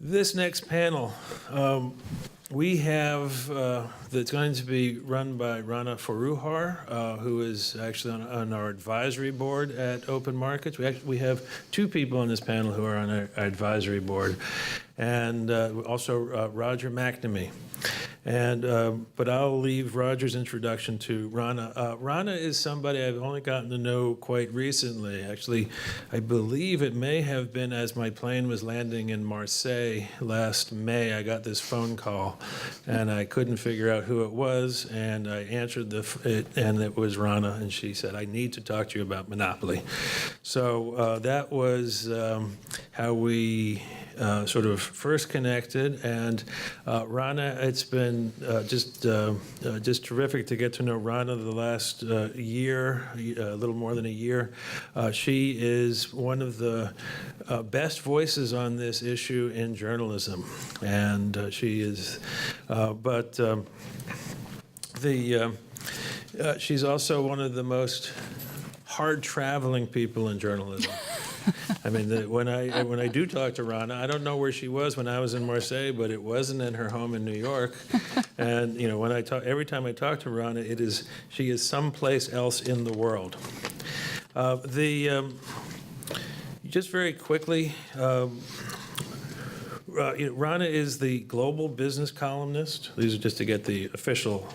This next panel, we have that's going to be run by Rana Foroohar, who is actually on our advisory board at Open Markets. We have two people on this panel who are on our advisory board, and also Roger McNamee. But I'll leave Roger's introduction to Rana. Rana is somebody I've only gotten to know quite recently. Actually, I believe it may have been as my plane was landing in Marseille last May. I got this phone call, and I couldn't figure out who it was, and I answered it, and it was Rana, and she said, "I need to talk to you about monopoly." So that was how we sort of first connected, and Rana, it's been just terrific to get to know Rana the last year, a little more than a year. She is one of the best voices on this issue in journalism, and she is, she's also one of the most hard-traveling people in journalism. I mean, when I do talk to Rana, I don't know where she was when I was in Marseille, but it wasn't in her home in New York. And when every time I talk to Rana, she is someplace else in the world. Just very quickly, Rana is the global business columnist. These are just to get the official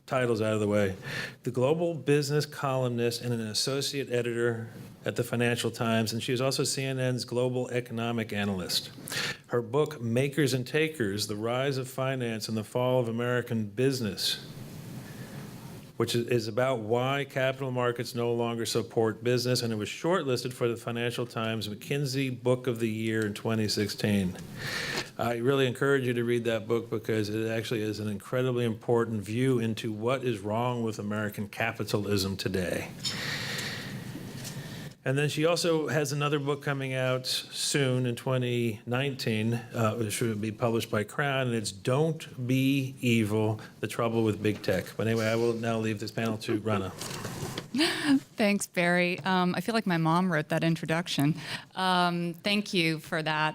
titles out of the way. The global business columnist and an associate editor at the Financial Times, and she is also CNN's global economic analyst. Her book, Makers and Takers, The Rise of Finance and the Fall of American Business, which is about why capital markets no longer support business, and it was shortlisted for the Financial Times McKinsey Book of the Year in 2016. I really encourage you to read that book because it actually is an incredibly important view into what is wrong with American capitalism today. And then she also has another book coming out soon in 2019, which will be published by Crown, and it's Don't Be Evil, The Trouble with Big Tech. But anyway, I will now leave this panel to Rana. Thanks, Barry. I feel like my mom wrote that introduction. Thank you for that.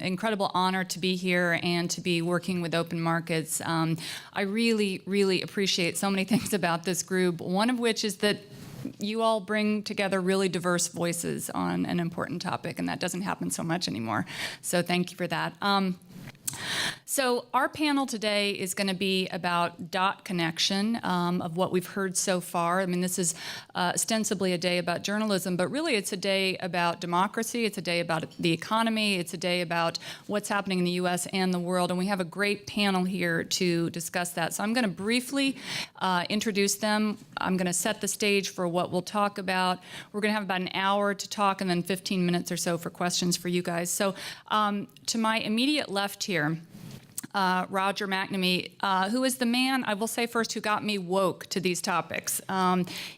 Incredible honor to be here and to be working with Open Markets. I really, really appreciate so many things about this group, one of which is that you all bring together really diverse voices on an important topic, and that doesn't happen so much anymore. So thank you for that. So our panel today is going to be about dot connection of what we've heard so far. I mean, this is ostensibly a day about journalism, but really it's a day about democracy. It's a day about the economy. It's a day about what's happening in the U.S. and the world. And we have a great panel here to discuss that. So I'm going to briefly introduce them. I'm going to set the stage for what we'll talk about. We're going to have about an hour to talk and then 15 minutes or so for questions for you guys. So to my immediate left here, Roger McNamee, who is the man, I will say first, who got me woke to these topics.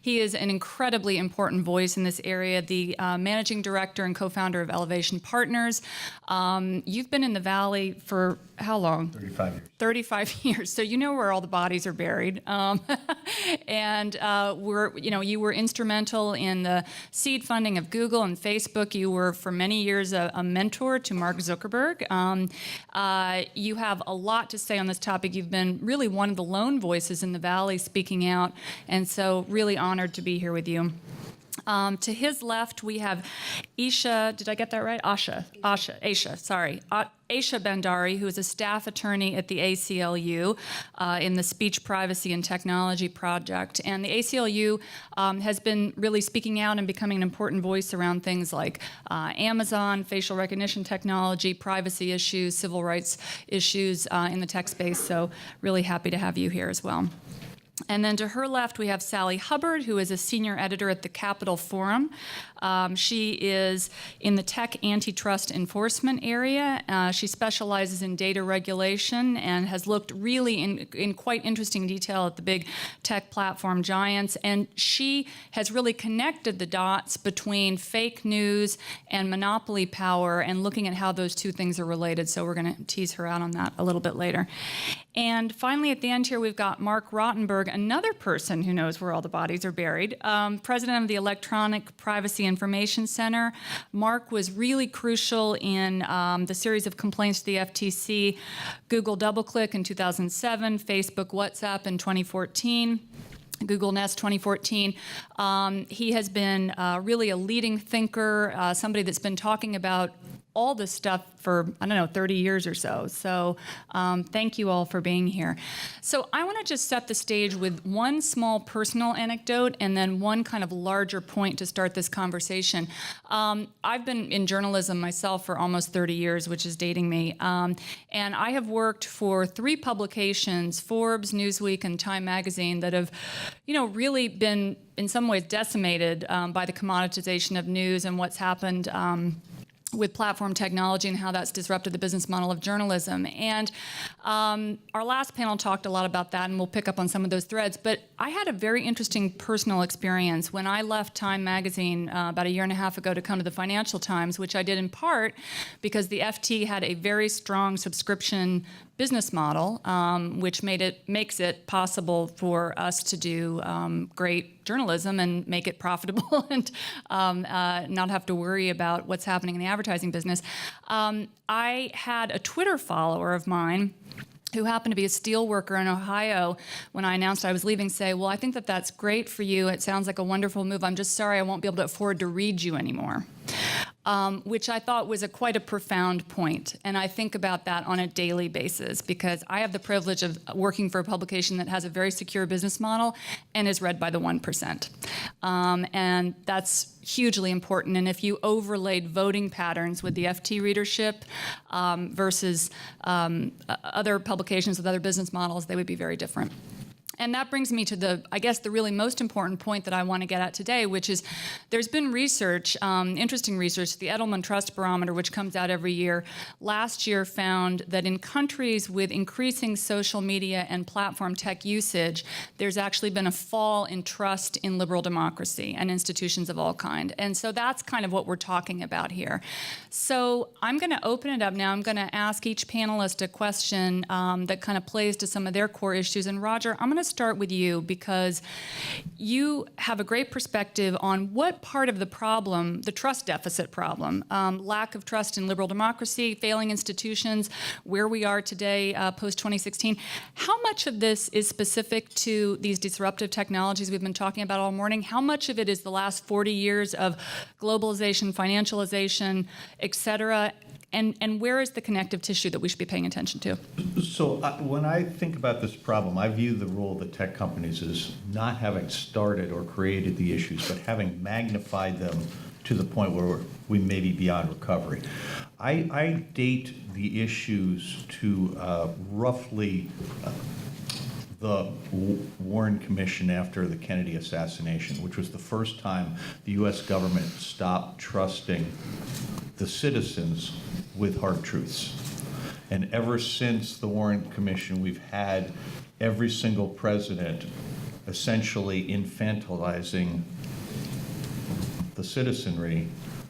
He is an incredibly important voice in this area, the managing director and co-founder of Elevation Partners. You've been in the Valley for how long? 35 years. 35 years. So you know where all the bodies are buried. And you were instrumental in the seed funding of Google and Facebook. You were for many years a mentor to Mark Zuckerberg. You have a lot to say on this topic. You've been really one of the lone voices in the Valley speaking out, and so really honored to be here with you. To his left, we have Esha, did I get that right? Esha, sorry. Esha Bhandari, who is a staff attorney at the ACLU in the Speech Privacy and Technology Project. And the ACLU has been really speaking out and becoming an important voice around things like Amazon, facial recognition technology, privacy issues, civil rights issues in the tech space. So really happy to have you here as well. And then to her left, we have Sally Hubbard, who is a senior editor at the Capital Forum. She is in the tech antitrust enforcement area. She specializes in data regulation and has looked really in quite interesting detail at the big tech platform giants. And she has really connected the dots between fake news and monopoly power and looking at how those two things are related. So we're going to tease her out on that a little bit later. And finally, at the end here, we've got Marc Rotenberg, another person who knows where all the bodies are buried, president of the Electronic Privacy Information Center. Marc was really crucial in the series of complaints to the FTC, Google DoubleClick in 2007, Facebook WhatsApp in 2014. Google Nest 2014. He has been really a leading thinker, somebody that's been talking about all this stuff for, 30 years or so. So thank you all for being here. So I want to just set the stage with one small personal anecdote and then one kind of larger point to start this conversation. I've been in journalism myself for almost 30 years, which is dating me. And I have worked for 3 publications, Forbes, Newsweek, and Time Magazine, that have, really been in some ways decimated by the commoditization of news and what's happened with platform technology and how that's disrupted the business model of journalism. And our last panel talked a lot about that, and we'll pick up on some of those threads. But I had a very interesting personal experience when I left Time Magazine about a year and a half ago to come to the Financial Times, which I did in part because the FT had a very strong subscription business model, which makes it possible for us to do great journalism and make it profitable and not have to worry about what's happening in the advertising business. I had a Twitter follower of mine who happened to be a steel worker in Ohio when I announced I was leaving, say, well, I think that that's great for you. It sounds like a wonderful move. I'm just sorry I won't be able to afford to read you anymore. Which I thought was quite a profound point. And I think about that on a daily basis because I have the privilege of working for a publication that has a very secure business model and is read by the 1%. And that's hugely important. And if you overlaid voting patterns with the FT readership versus other publications with other business models, they would be very different. And that brings me to the really most important point that I want to get at today, which is there's been research, interesting research, the Edelman Trust Barometer, which comes out every year, last year found that in countries with increasing social media and platform tech usage, there's actually been a fall in trust in liberal democracy and institutions of all kind. And so that's kind of what we're talking about here. So I'm going to open it up now. I'm going to ask each panelist a question that kind of plays to some of their core issues. And Roger, I'm going to start with you because you have a great perspective on what part of the problem, the trust deficit problem, lack of trust in liberal democracy, failing institutions, where we are today post-2016. How much of this is specific to these disruptive technologies we've been talking about all morning? How much of it is the last 40 years of globalization, financialization, et cetera? And where is the connective tissue that we should be paying attention to? So when I think about this problem, I view the role of the tech companies as not having started or created the issues, but having magnified them to the point where we may be beyond recovery. I date the issues to roughly the Warren Commission after the Kennedy assassination, which was the first time the U.S. government stopped trusting the citizens with hard truths. And ever since the Warren Commission, we've had every single president essentially infantilizing the citizenry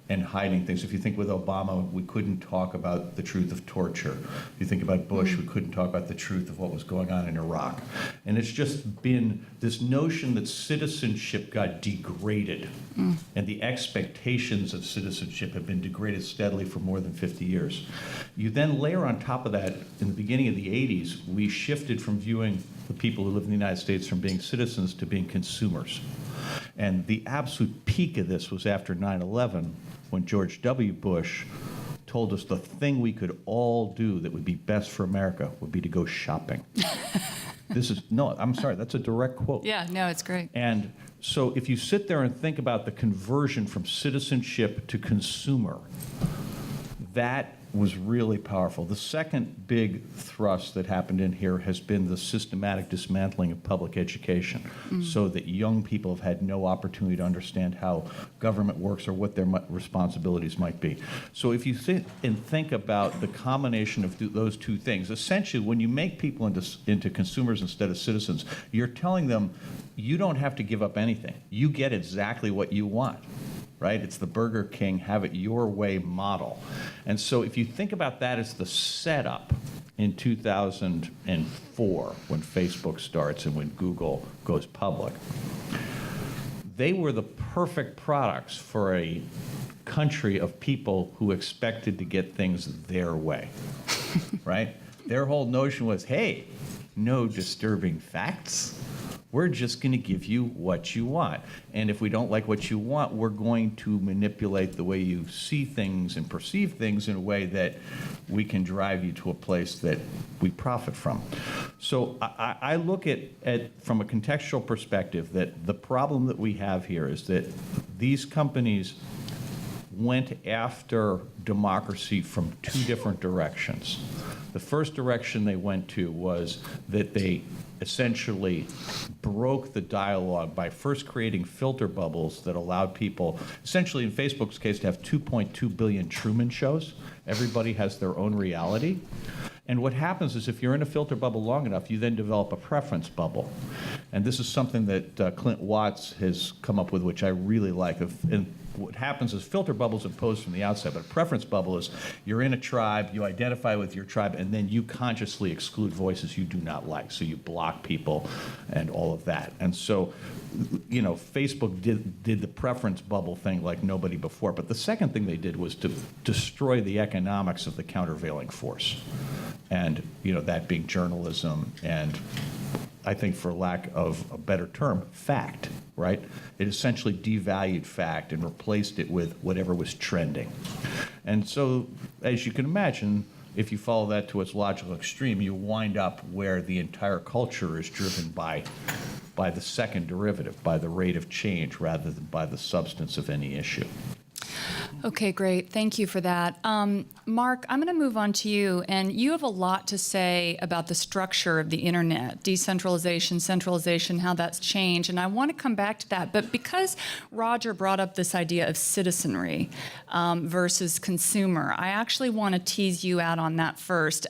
and hiding things. If you think with Obama, we couldn't talk about the truth of torture. If you think about Bush, we couldn't talk about the truth of what was going on in Iraq. And it's just been this notion that citizenship got degraded, and the expectations of citizenship have been degraded steadily for more than 50 years. You then layer on top of that, in the beginning of the 80s, we shifted from viewing the people who live in the United States from being citizens to being consumers. And the absolute peak of this was after 9/11, when George W. Bush told us the thing we could all do that would be best for America would be to go shopping. I'm sorry, that's a direct quote. Yeah, no, it's great. And so if you sit there and think about the conversion from citizenship to consumer, that was really powerful. The second big thrust that happened in here has been the systematic dismantling of public education, so that young people have had no opportunity to understand how government works or what their responsibilities might be. So if you sit and think about the combination of those two things, essentially when you make people into consumers instead of citizens, you're telling them you don't have to give up anything. You get exactly what you want. Right? It's the Burger King, have it your way model. And so if you think about that as the setup in 2004, when Facebook starts and when Google goes public, they were the perfect products for a country of people who expected to get things their way, right? Their whole notion was, hey, no disturbing facts. We're just going to give you what you want. And if we don't like what you want, we're going to manipulate the way you see things and perceive things in a way that we can drive you to a place that we profit from. So I look at from a contextual perspective that the problem that we have here is that these companies went after democracy from two different directions. The first direction they went to was that they essentially broke the dialogue by first creating filter bubbles that allowed people, essentially in Facebook's case, to have 2.2 billion Truman shows. Everybody has their own reality. And what happens is if you're in a filter bubble long enough, you then develop a preference bubble. And this is something that Clint Watts has come up with, which I really like. And what happens is filter bubbles imposed from the outside, but a preference bubble is you're in a tribe, you identify with your tribe, and then you consciously exclude voices you do not like. So you block people and all of that. And so, you know, Facebook did the preference bubble thing like nobody before. But the second thing they did was to destroy the economics of the countervailing force. And, you know, that being journalism and, I think for lack of a better term, fact, right? It essentially devalued fact and replaced it with whatever was trending. And so, as you can imagine, if you follow that to its logical extreme, you wind up where the entire culture is driven by the second derivative, by the rate of change rather than by the substance of any issue. Okay, great. Thank you for that. Marc, I'm going to move on to you, and you have a lot to say about the structure of the internet, decentralization, centralization, how that's changed, and I want to come back to that. But because Roger brought up this idea of citizenry versus consumer, I actually want to tease you out on that first.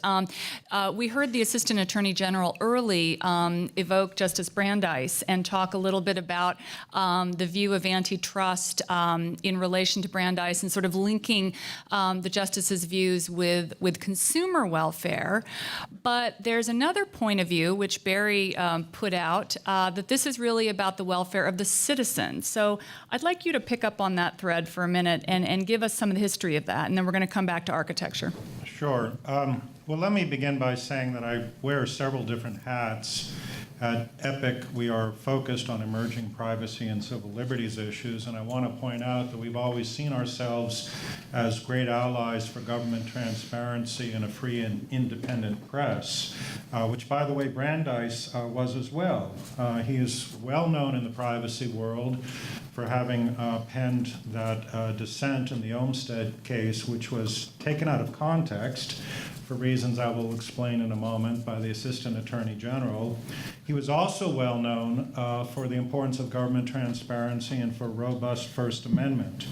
We heard the Assistant Attorney General early evoke Justice Brandeis and talk a little bit about the view of antitrust in relation to Brandeis and sort of linking the justice's views with consumer welfare. But there's another point of view, which Barry put out, that this is really about the welfare of the citizen. So I'd like you to pick up on that thread for a minute and give us some of the history of that, and then we're going to come back to architecture. Sure. Well, let me begin by saying that I wear several different hats. At EPIC, we are focused on emerging privacy and civil liberties issues, and I want to point out that we've always seen ourselves as great allies for government transparency and a free and independent press, which, by the way, Brandeis was as well. He is well known in the privacy world for having penned that dissent in the Olmstead case, which was taken out of context for reasons I will explain in a moment by the Assistant Attorney General. He was also well known for the importance of government transparency and for robust First Amendment.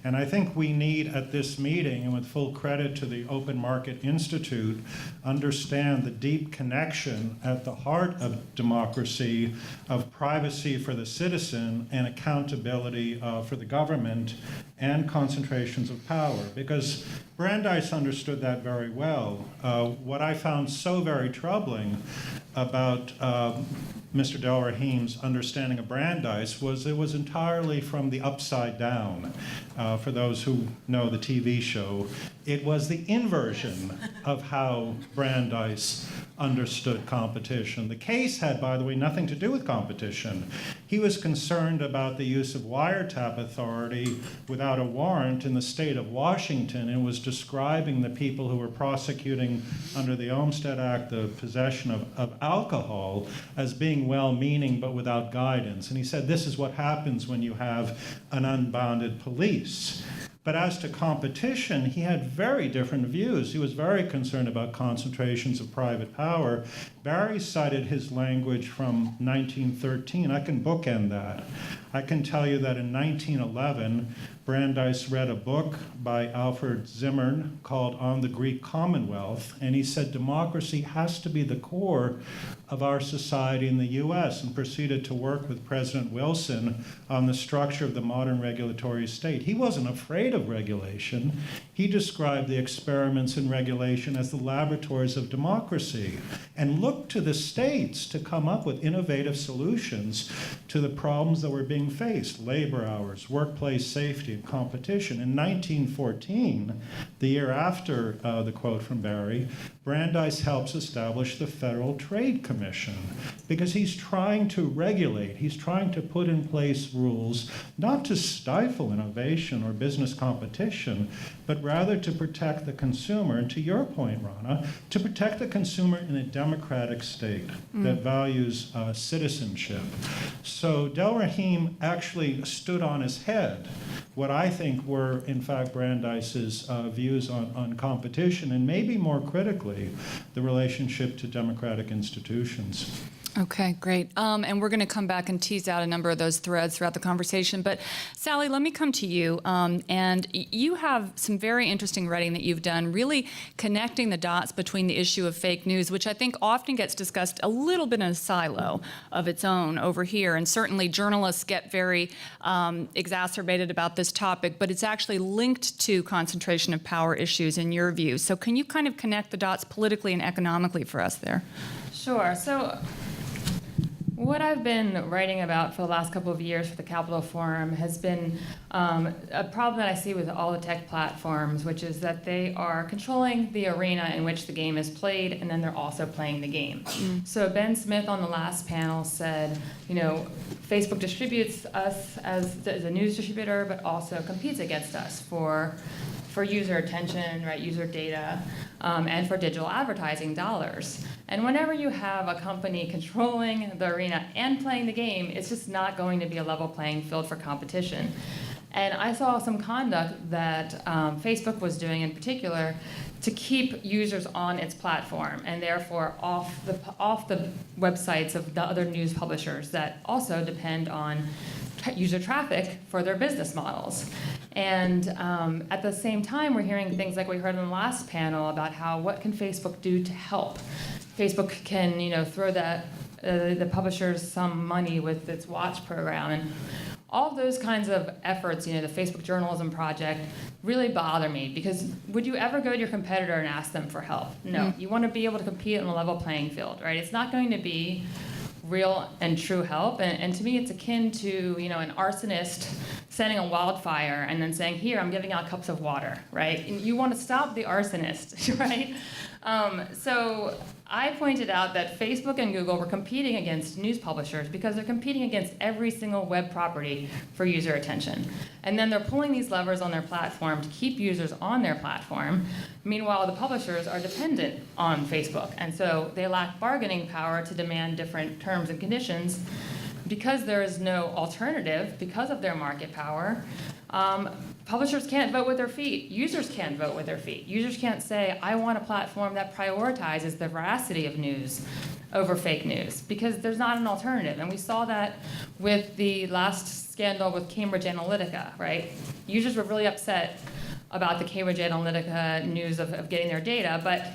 And I think we need at this meeting, and with full credit to the Open Market Institute, understand the deep connection at the heart of democracy of privacy for the citizen and accountability for the government and concentrations of power, because Brandeis understood that very well. What I found so very troubling about Mr. Del Rahim's understanding of Brandeis was it was entirely from the upside down. For those who know the TV show, it was the inversion of how Brandeis understood competition. The case had, by the way, nothing to do with competition. He was concerned about the use of wiretap authority without a warrant in the state of Washington and was describing the people who were prosecuting under the Olmstead Act the possession of alcohol as being well-meaning but without guidance. And he said, this is what happens when you have an unbounded police. But as to competition, he had very different views. He was very concerned about concentrations of private power. Barry cited his language from 1913. I can bookend that. I can tell you that in 1911, Brandeis read a book by Alfred Zimmern called On the Greek Commonwealth, and he said democracy has to be the core of our society in the US, and proceeded to work with President Wilson on the structure of the modern regulatory state. He wasn't afraid of regulation. He described the experiments in regulation as the laboratories of democracy, and looked to the states to come up with innovative solutions to the problems that were being faced: labor hours, workplace safety, and competition. In 1914, the year after the quote from Barry, Brandeis helps establish the Federal Trade Commission, because he's trying to regulate, he's trying to put in place rules not to stifle innovation or business competition, but rather to protect the consumer, and to your point, Rana, to protect the consumer in a democratic state that values citizenship. So Del Rahim actually stood on his head what I think were, in fact, Brandeis's views on competition, and maybe more critically, the relationship to democratic institutions. Okay, great. And we're going to come back and tease out a number of those threads throughout the conversation. But Sally, let me come to you. And you have some very interesting writing that you've done, really connecting the dots between the issue of fake news, which I think often gets discussed a little bit in a silo of its own over here. And certainly journalists get very exacerbated about this topic, but it's actually linked to concentration of power issues in your view. So can you kind of connect the dots politically and economically for us there? Sure. So what I've been writing about for the last couple of years for the Capital Forum has been a problem that I see with all the tech platforms, which is that they are controlling the arena in which the game is played, and then they're also playing the game. So Ben Smith on the last panel said, you know, Facebook distributes us as a news distributor, but also competes against us for user attention, right, user data, and for digital advertising dollars. And whenever you have a company controlling the arena and playing the game, it's just not going to be a level playing field for competition. And I saw some conduct that Facebook was doing in particular to keep users on its platform, and therefore off the websites of the other news publishers that also depend on user traffic for their business models. And at the same time, we're hearing things like we heard in the last panel about what can Facebook do to help. Facebook can, you know, throw the publishers some money with its watch program, and all of those kinds of efforts, you know, the Facebook Journalism Project, really bother me, because would you ever go to your competitor and ask them for help? No. You want to be able to compete on a level playing field, right? It's not going to be real and true help, and to me it's akin to, you know, an arsonist sending a wildfire and then saying, here, I'm giving out cups of water, right? And you want to stop the arsonist, right? So I pointed out that Facebook and Google were competing against news publishers because they're competing against every single web property for user attention. And then they're pulling these levers on their platform to keep users on their platform. Meanwhile, the publishers are dependent on Facebook. And so they lack bargaining power to demand different terms and conditions. Because there is no alternative, because of their market power, publishers can't vote with their feet. Users can't vote with their feet. Users can't say, I want a platform that prioritizes the veracity of news over fake news, because there's not an alternative. And we saw that with the last scandal with Cambridge Analytica, right? Users were really upset about the Cambridge Analytica news of getting their data, but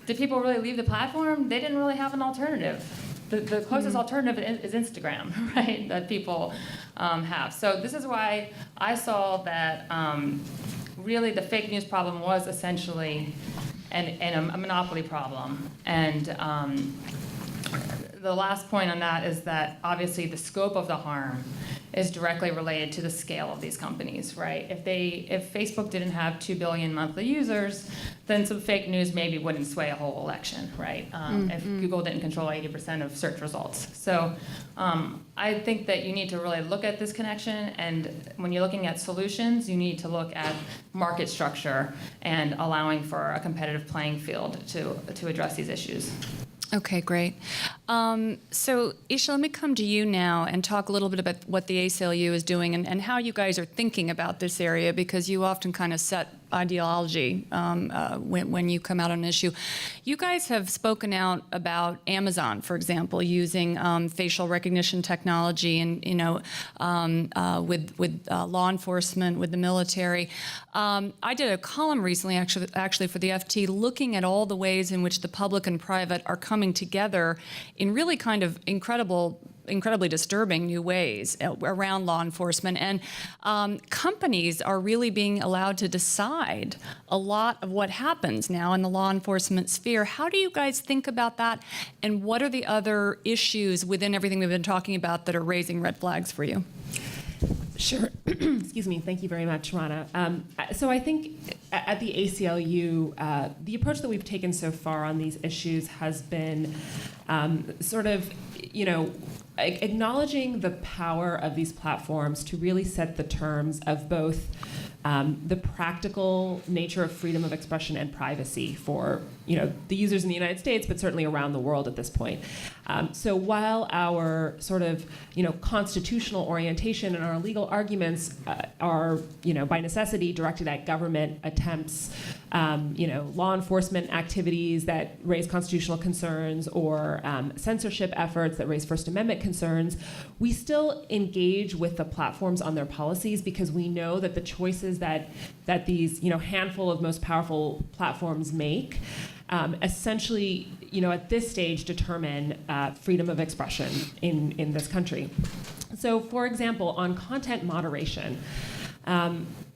did people really leave the platform? They didn't really have an alternative. The closest alternative is Instagram, right, that people have. So this is why I saw that really the fake news problem was essentially a monopoly problem. And the last point on that is that obviously the scope of the harm is directly related to the scale of these companies, right? If Facebook didn't have 2 billion monthly users, then some fake news maybe wouldn't sway a whole election, right? If Google didn't control 80% of search results. So I think that you need to really look at this connection, and when you're looking at solutions, you need to look at market structure and allowing for a competitive playing field to address these issues. Okay, great. So, Esha, let me come to you now and talk a little bit about what the ACLU is doing and how you guys are thinking about this area, because you often kind of set ideology when you come out on an issue. You guys have spoken out about Amazon, for example, using facial recognition technology, and with law enforcement, with the military. I did a column recently, actually for the FT, looking at all the ways in which the public and private are coming together in really kind of incredibly disturbing new ways around law enforcement. And companies are really being allowed to decide a lot of what happens now in the law enforcement sphere. How do you guys think about that? And what are the other issues within everything we've been talking about that are raising red flags for you? Sure. Excuse me. Thank you very much, Rana. So I think at the ACLU, the approach that we've taken so far on these issues has been sort of, acknowledging the power of these platforms to really set the terms of both the practical nature of freedom of expression and privacy for the users in the United States, but certainly around the world at this point. So while our sort of constitutional orientation and our legal arguments are by necessity directed at government attempts, law enforcement activities that raise constitutional concerns, or censorship efforts that raise First Amendment concerns, we still engage with the platforms on their policies because we know that the choices that these handful of most powerful platforms make essentially, at this stage, determine freedom of expression in this country. So, for example, on content moderation,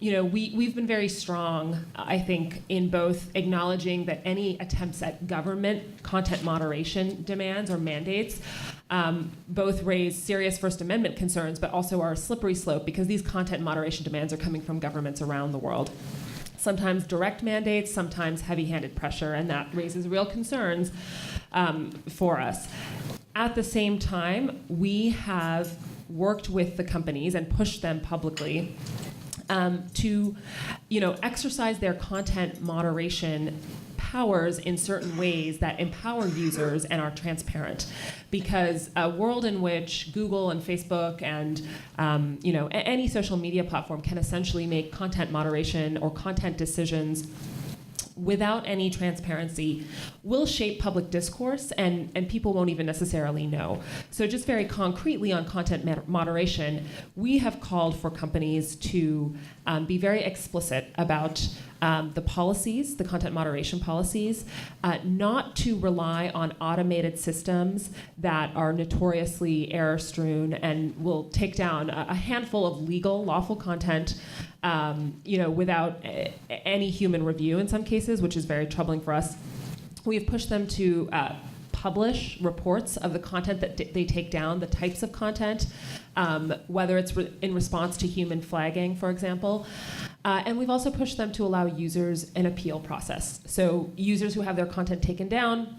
we've been very strong, I think, in both acknowledging that any attempts at government content moderation demands or mandates both raise serious First Amendment concerns, but also are a slippery slope because these content moderation demands are coming from governments around the world. Sometimes direct mandates, sometimes heavy-handed pressure, and that raises real concerns for us. At the same time, we have worked with the companies and pushed them publicly to exercise their content moderation powers in certain ways that empower users and are transparent. Because a world in which Google and Facebook and any social media platform can essentially make content moderation or content decisions without any transparency will shape public discourse, and people won't even necessarily know. So just very concretely on content moderation, we have called for companies to be very explicit about the policies, the content moderation policies, not to rely on automated systems that are notoriously error-strewn and will take down a handful of legal, lawful content without any human review in some cases, which is very troubling for us. We've pushed them to publish reports of the content that they take down, the types of content, whether it's in response to human flagging, for example. And we've also pushed them to allow users an appeal process. So users who have their content taken down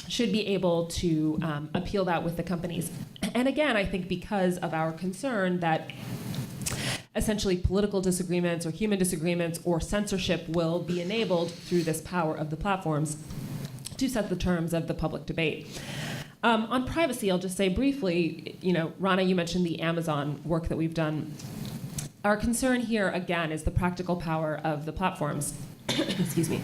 should be able to appeal that with the companies. And again, I think because of our concern that essentially political disagreements or human disagreements or censorship will be enabled through this power of the platforms to set the terms of the public debate. On privacy, I'll just say briefly, Rana, you mentioned the Amazon work that we've done. Our concern here, again, is the practical power of the platforms. Excuse me.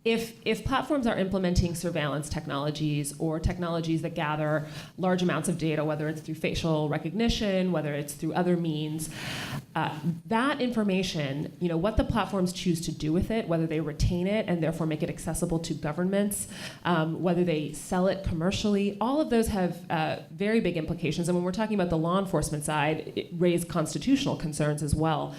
If platforms are implementing surveillance technologies or technologies that gather large amounts of data, whether it's through facial recognition, whether it's through other means, that information, what the platforms choose to do with it, whether they retain it and therefore make it accessible to governments, whether they sell it commercially, all of those have very big implications. And when we're talking about the law enforcement side, it raised constitutional concerns as well.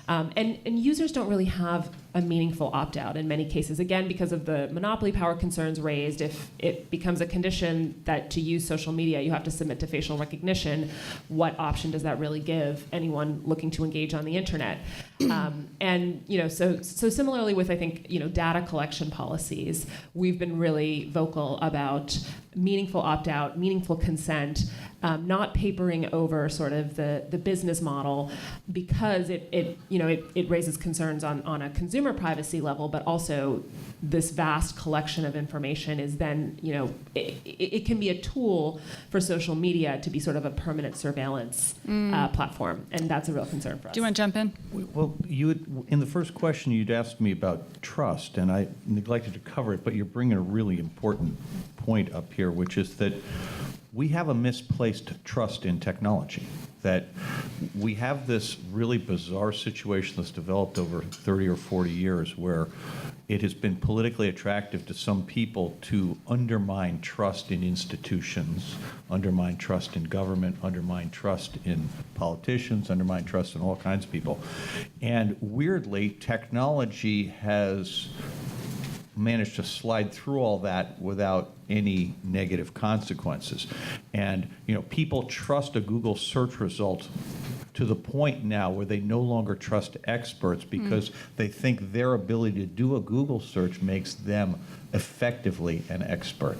And users don't really have a meaningful opt-out in many cases, again, because of the monopoly power concerns raised. If it becomes a condition that to use social media, you have to submit to facial recognition, what option does that really give anyone looking to engage on the internet? So similarly with, I think, data collection policies, we've been really vocal about meaningful opt-out, meaningful consent, not papering over sort of the business model, because it raises concerns on a consumer privacy level, but also this vast collection of information is then, it can be a tool for social media to be sort of a permanent surveillance platform, and that's a real concern for us. Do you want to jump in? Well, in the first question, you'd asked me about trust, and I neglected to cover it, but you're bringing a really important point up here, which is that we have a misplaced trust in technology, that we have this really bizarre situation that's developed over 30 or 40 years where it has been politically attractive to some people to undermine trust in institutions, undermine trust in government, undermine trust in politicians, undermine trust in all kinds of people. And weirdly, technology has managed to slide through all that without any negative consequences. And people trust a Google search result to the point now where they no longer trust experts because they think their ability to do a Google search makes them effectively an expert.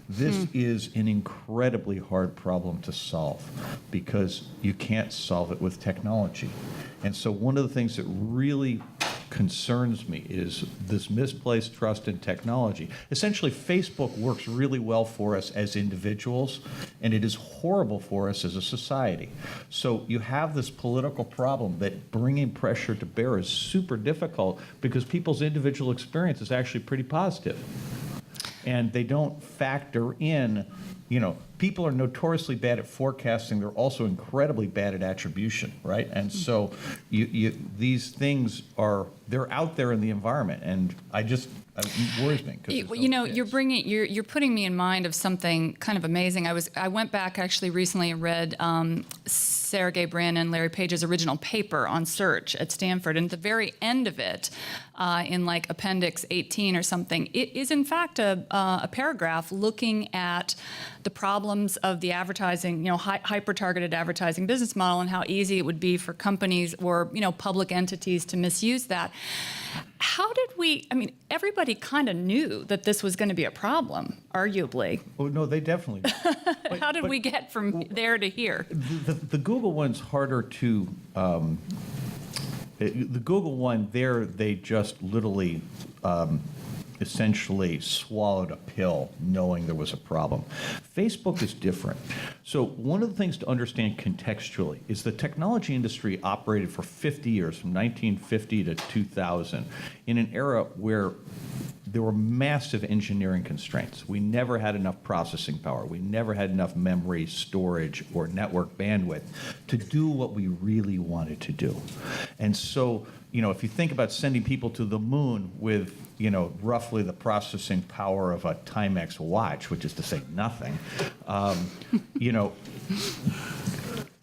This is an incredibly hard problem to solve because you can't solve it with technology. And so one of the things that really concerns me is this misplaced trust in technology. Essentially, Facebook works really well for us as individuals, and it is horrible for us as a society. So you have this political problem that bringing pressure to bear is super difficult because people's individual experience is actually pretty positive. And they don't factor in, people are notoriously bad at forecasting. They're also incredibly bad at attribution, right? And so these things they're out there in the environment, and it worries me. You're putting me in mind of something kind of amazing. I went back actually recently and read Sergey Brin and Larry Page's original paper on search at Stanford, and at the very end of it, in like Appendix 18 or something, it is in fact a paragraph looking at the problems of the advertising, hyper-targeted advertising business model and how easy it would be for companies or, public entities to misuse that. How did everybody kind of knew that this was going to be a problem, arguably. Oh, no, they definitely did. How did we get from there to here? The Google one's harder to... the Google one, they just literally essentially swallowed a pill knowing there was a problem. Facebook is different. So one of the things to understand contextually is the technology industry operated for 50 years, from 1950 to 2000, in an era where there were massive engineering constraints. We never had enough processing power. We never had enough memory, storage, or network bandwidth to do what we really wanted to do. And so, if you think about sending people to the moon with, roughly the processing power of a Timex watch, which is to say nothing,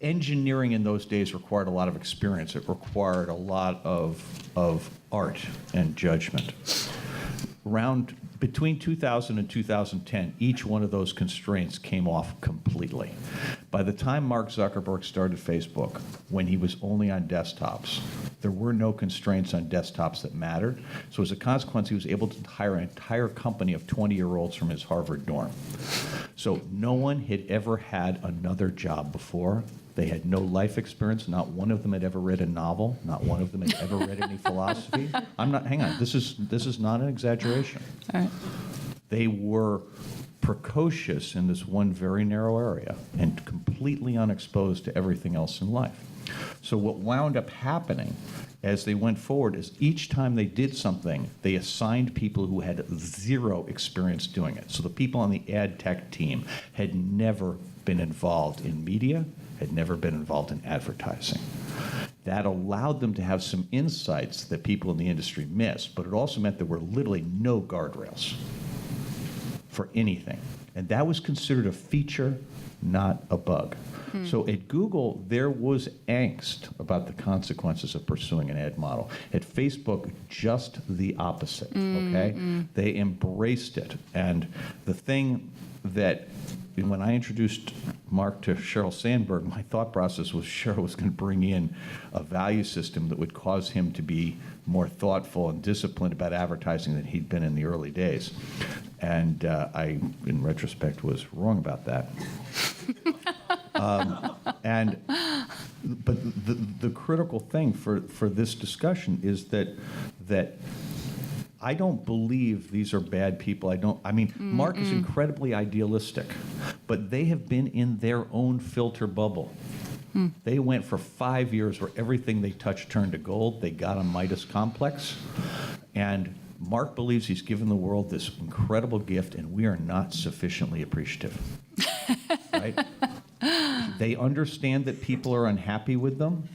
engineering in those days required a lot of experience. It required a lot of art and judgment. Between 2000 and 2010, each one of those constraints came off completely. By the time Mark Zuckerberg started Facebook, when he was only on desktops, there were no constraints on desktops that mattered. So as a consequence, he was able to hire an entire company of 20-year-olds from his Harvard dorm. So no one had ever had another job before. They had no life experience. Not one of them had ever read a novel. Not one of them had ever read any philosophy. Hang on, this is not an exaggeration. All right. They were precocious in this one very narrow area and completely unexposed to everything else in life. So what wound up happening as they went forward is each time they did something, they assigned people who had zero experience doing it. So the people on the ad tech team had never been involved in media, had never been involved in advertising. That allowed them to have some insights that people in the industry missed, but it also meant there were literally no guardrails for anything. And that was considered a feature, not a bug. So at Google, there was angst about the consequences of pursuing an ad model. At Facebook, just the opposite, okay? They embraced it. And the thing that, when I introduced Marc to Sheryl Sandberg, my thought process was Sheryl was going to bring in a value system that would cause him to be more thoughtful and disciplined about advertising than he'd been in the early days. And I, in retrospect, was wrong about that. But the critical thing for this discussion is that I don't believe these are bad people. Marc is incredibly idealistic, but they have been in their own filter bubble. They went for 5 years where everything they touched turned to gold. They got a Midas complex. And Marc believes he's given the world this incredible gift, and we are not sufficiently appreciative. Right? They understand that people are unhappy with them.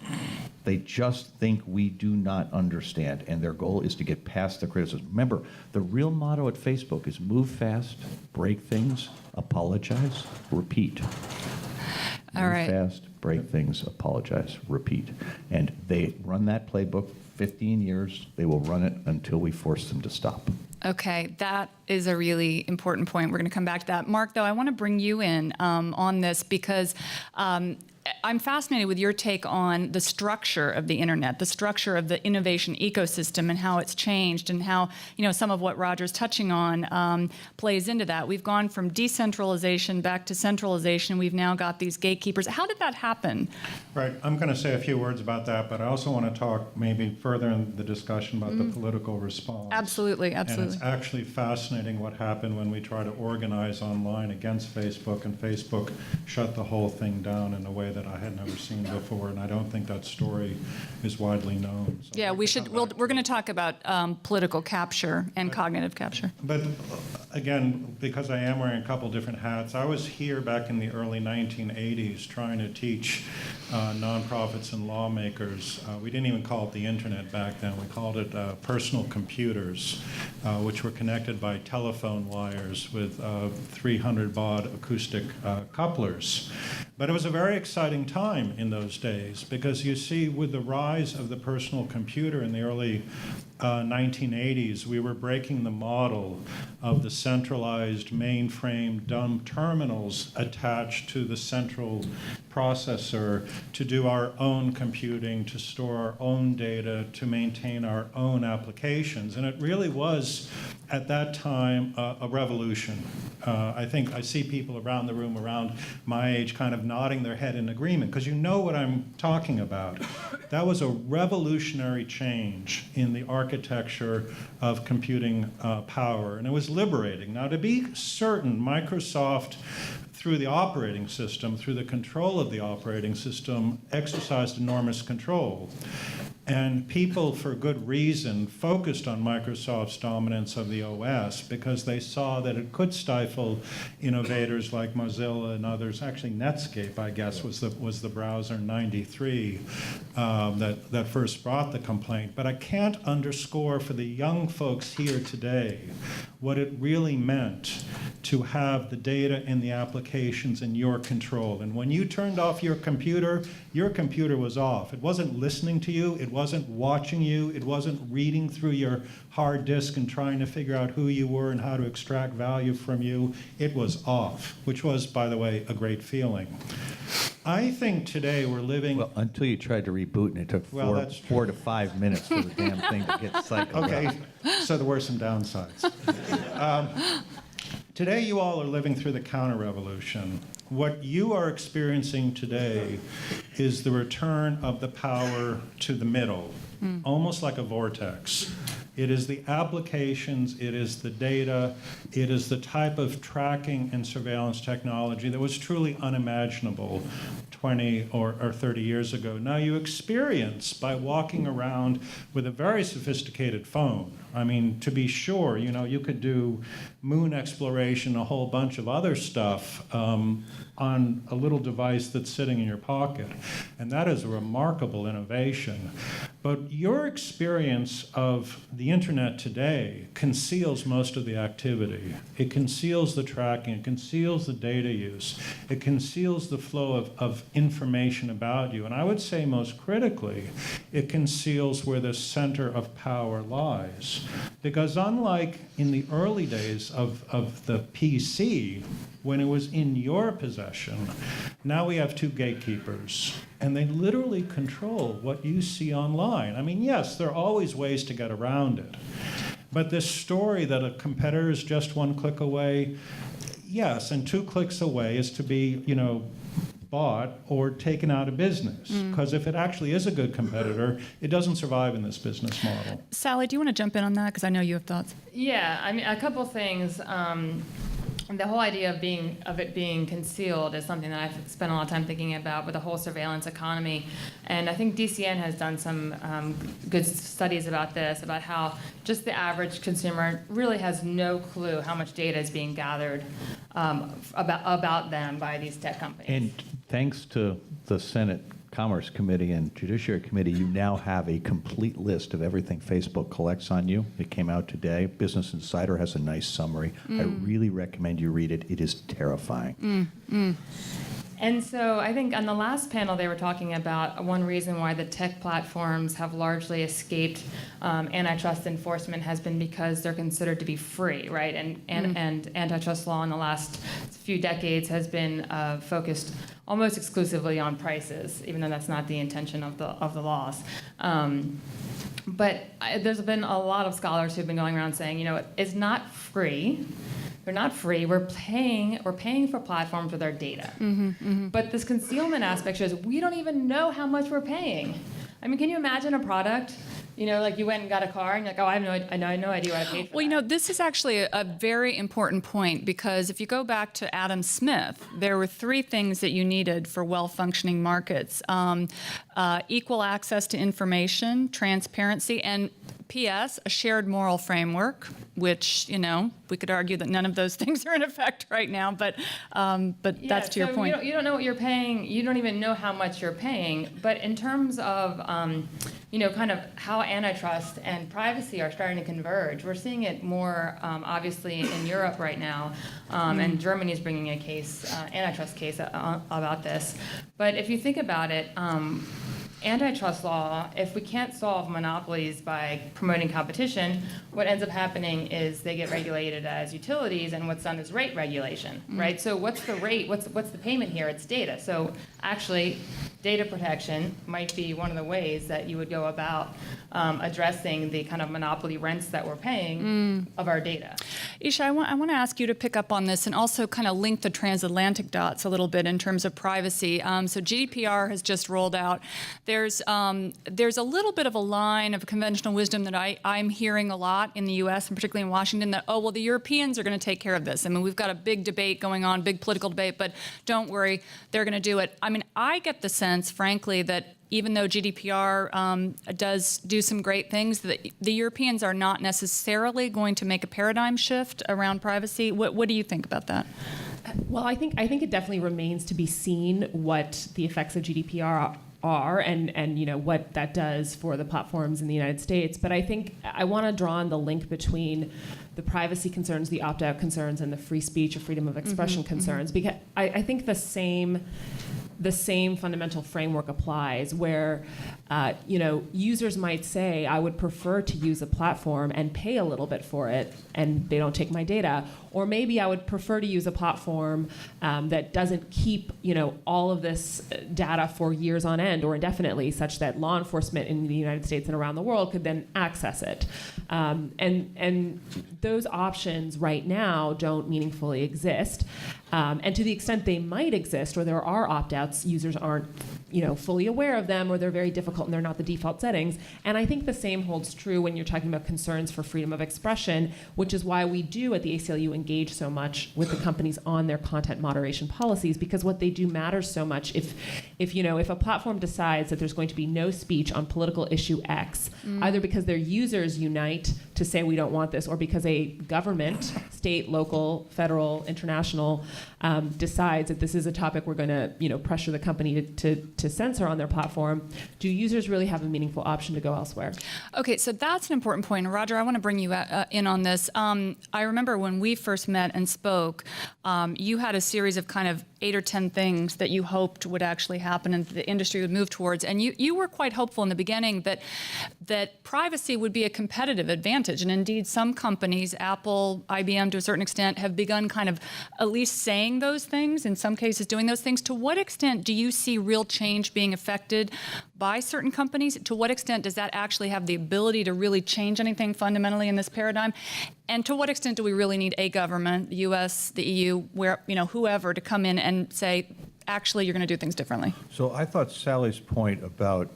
They just think we do not understand, and their goal is to get past the criticism. Remember, the real motto at Facebook is move fast, break things, apologize, repeat. All Move right. fast, break things, apologize, repeat. And they run that playbook 15 years. They will run it until we force them to stop. Okay, that is a really important point. We're going to come back to that. Marc, though, I want to bring you in on this because I'm fascinated with your take on the structure of the internet, the structure of the innovation ecosystem and how it's changed and how, some of what Roger's touching on plays into that. We've gone from decentralization back to centralization. We've now got these gatekeepers. How did that happen? Right. I'm going to say a few words about that, but I also want to talk maybe further in the discussion about the political response. Absolutely. And it's actually fascinating what happened when we tried to organize online against Facebook, and Facebook shut the whole thing down in a way that I had never seen before, and I don't think that story is widely known. So Yeah, we're going to talk about political capture and cognitive capture. But again, because I am wearing a couple different hats, I was here back in the early 1980s trying to teach nonprofits and lawmakers. We didn't even call it the internet back then. We called it personal computers, which were connected by telephone wires with 300 baud acoustic couplers. But it was a very exciting time in those days because you see, with the rise of the personal computer in the early 1980s, we were breaking the model of the centralized mainframe dumb terminals attached to the central processor to do our own computing, to store our own data, to maintain our own applications. And it really was, at that time, a revolution. I think I see people around the room around my age kind of nodding their head in agreement, because you know what I'm talking about. That was a revolutionary change in the architecture of computing power, and it was liberating. Now, to be certain, Microsoft, through the operating system, through the control of the operating system, exercised enormous control. And people, for good reason, focused on Microsoft's dominance of the OS because they saw that it could stifle innovators like Mozilla and others. Actually, Netscape, I guess, was the browser in '93 that first brought the complaint. But I can't underscore for the young folks here today what it really meant to have the data and the applications in your control. And when you turned off your computer was off. It wasn't listening to you. It wasn't watching you. It wasn't reading through your hard disk and trying to figure out who you were and how to extract value from you. It was off, which was, by the way, a great feeling. I think today we're living... Well, until you tried to reboot and it took 4 to 5 minutes for the damn thing to get cycled Okay, up. so there were some downsides. Today you all are living through the counter-revolution. What you are experiencing today is the return of the power to the middle, almost like a vortex. It is the applications, it is the data, it is the type of tracking and surveillance technology that was truly unimaginable 20 or 30 years ago. Now you experience by walking around with a very sophisticated phone. I mean, to be sure, you could do moon exploration, a whole bunch of other stuff on a little device that's sitting in your pocket. And that is a remarkable innovation. But your experience of the internet today conceals most of the activity. It conceals the tracking, it conceals the data use, it conceals the flow of information about you. And I would say most critically, it conceals where the center of power lies. Because unlike in the early days of the PC, when it was in your possession, now we have two gatekeepers, and they literally control what you see online. I mean, yes, there are always ways to get around it, but this story that a competitor is just one click away, yes, and 2 clicks away is to be, bought or taken out of business. Because if it actually is a good competitor, it doesn't survive in this business model. Sally, do you want to jump in on that? Because I know you have thoughts. Yeah, I mean, a couple things. The whole idea of it being concealed is something that I've spent a lot of time thinking about with the whole surveillance economy, and I think DCN has done some good studies about this, about how just the average consumer really has no clue how much data is being gathered about them by these tech companies. And thanks to the Senate Commerce Committee and Judiciary Committee, you now have a complete list of everything Facebook collects on you. It came out today. Business Insider has a nice summary. I really recommend you read it. It is terrifying. And so I think on the last panel they were talking about one reason why the tech platforms have largely escaped antitrust enforcement has been because they're considered to be free, right? And antitrust law in the last few decades has been focused almost exclusively on prices, even though that's not the intention of the laws. But there's been a lot of scholars who've been going around saying, it's not free. They're not free. We're paying for platforms with our data. But this concealment aspect shows we don't even know how much we're paying. I mean, can you imagine a product? Like you went and got a car, and you're like, oh, I have no idea what I paid for. Well, this is actually a very important point, because if you go back to Adam Smith, there were 3 things that you needed for well-functioning markets: equal access to information, transparency, and P.S., a shared moral framework, which, we could argue that none of those things are in effect right now, but that's to your point. You don't know what you're paying. You don't even know how much you're paying. But in terms of, kind of how antitrust and privacy are starting to converge, we're seeing it more obviously in Europe right now, and Germany is bringing a antitrust case about this. But if you think about it, antitrust law, if we can't solve monopolies by promoting competition, what ends up happening is they get regulated as utilities, and what's done is rate regulation, right? So what's the rate? What's the payment here? It's data. So actually, data protection might be one of the ways that you would go about addressing the kind of monopoly rents that we're paying of our data. Esha, I want to ask you to pick up on this and also kind of link the transatlantic dots a little bit in terms of privacy. So GDPR has just rolled out. There's a little bit of a line of conventional wisdom that I'm hearing a lot in the U.S. and particularly in Washington that, the Europeans are going to take care of this. I mean, we've got a big debate going on, big political debate, but don't worry, they're going to do it. I mean, I get the sense, frankly, that even though GDPR does do some great things, the Europeans are not necessarily going to make a paradigm shift around privacy. What do you think about that? Well, I think it definitely remains to be seen what the effects of GDPR are and what that does for the platforms in the United States. But I think I want to draw on the link between the privacy concerns, the opt-out concerns, and the free speech or freedom of expression concerns, because I think the same fundamental framework applies where users might say, I would prefer to use a platform and pay a little bit for it and they don't take my data, or maybe I would prefer to use a platform that doesn't keep all of this data for years on end or indefinitely, such that law enforcement in the United States and around the world could then access it. And those options right now don't meaningfully exist. And to the extent they might exist, or there are opt-outs, users aren't fully aware of them, or they're very difficult and they're not the default settings. And I think the same holds true when you're talking about concerns for freedom of expression, which is why we do at the ACLU engage so much with the companies on their content moderation policies, because what they do matters so much. If a platform decides that there's going to be no speech on political issue X, either because their users unite to say we don't want this, or because a government, state, local, federal, international, decides that this is a topic we're going to pressure the company to censor on their platform, do users really have a meaningful option to go elsewhere? Okay, so that's an important point. And Roger, I want to bring you in on this. I remember when we first met and spoke, you had a series of kind of 8 or 10 things that you hoped would actually happen and the industry would move towards. And you were quite hopeful in the beginning that privacy would be a competitive advantage. And indeed, some companies, Apple, IBM to a certain extent, have begun kind of at least saying those things, in some cases doing those things. To what extent do you see real change being affected by certain companies? To what extent does that actually have the ability to really change anything fundamentally in this paradigm? And to what extent do we really need a government, the U.S., the EU, whoever, to come in and say, actually you're going to do things differently. So I thought Sally's point about,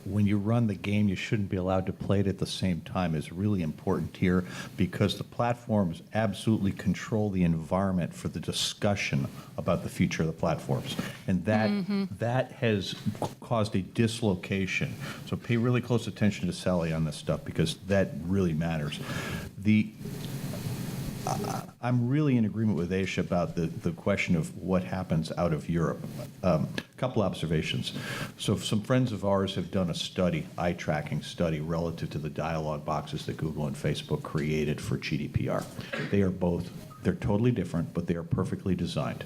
when you run the game, you shouldn't be allowed to play it at the same time is really important here, because the platforms absolutely control the environment for the discussion about the future of the platforms. And that has caused a dislocation. So pay really close attention to Sally on this stuff, because that really matters. I'm really in agreement with Esha about the question of what happens out of Europe. A couple observations. So some friends of ours have done a study, eye-tracking study, relative to the dialog boxes that Google and Facebook created for GDPR. They're totally different, but they are perfectly designed.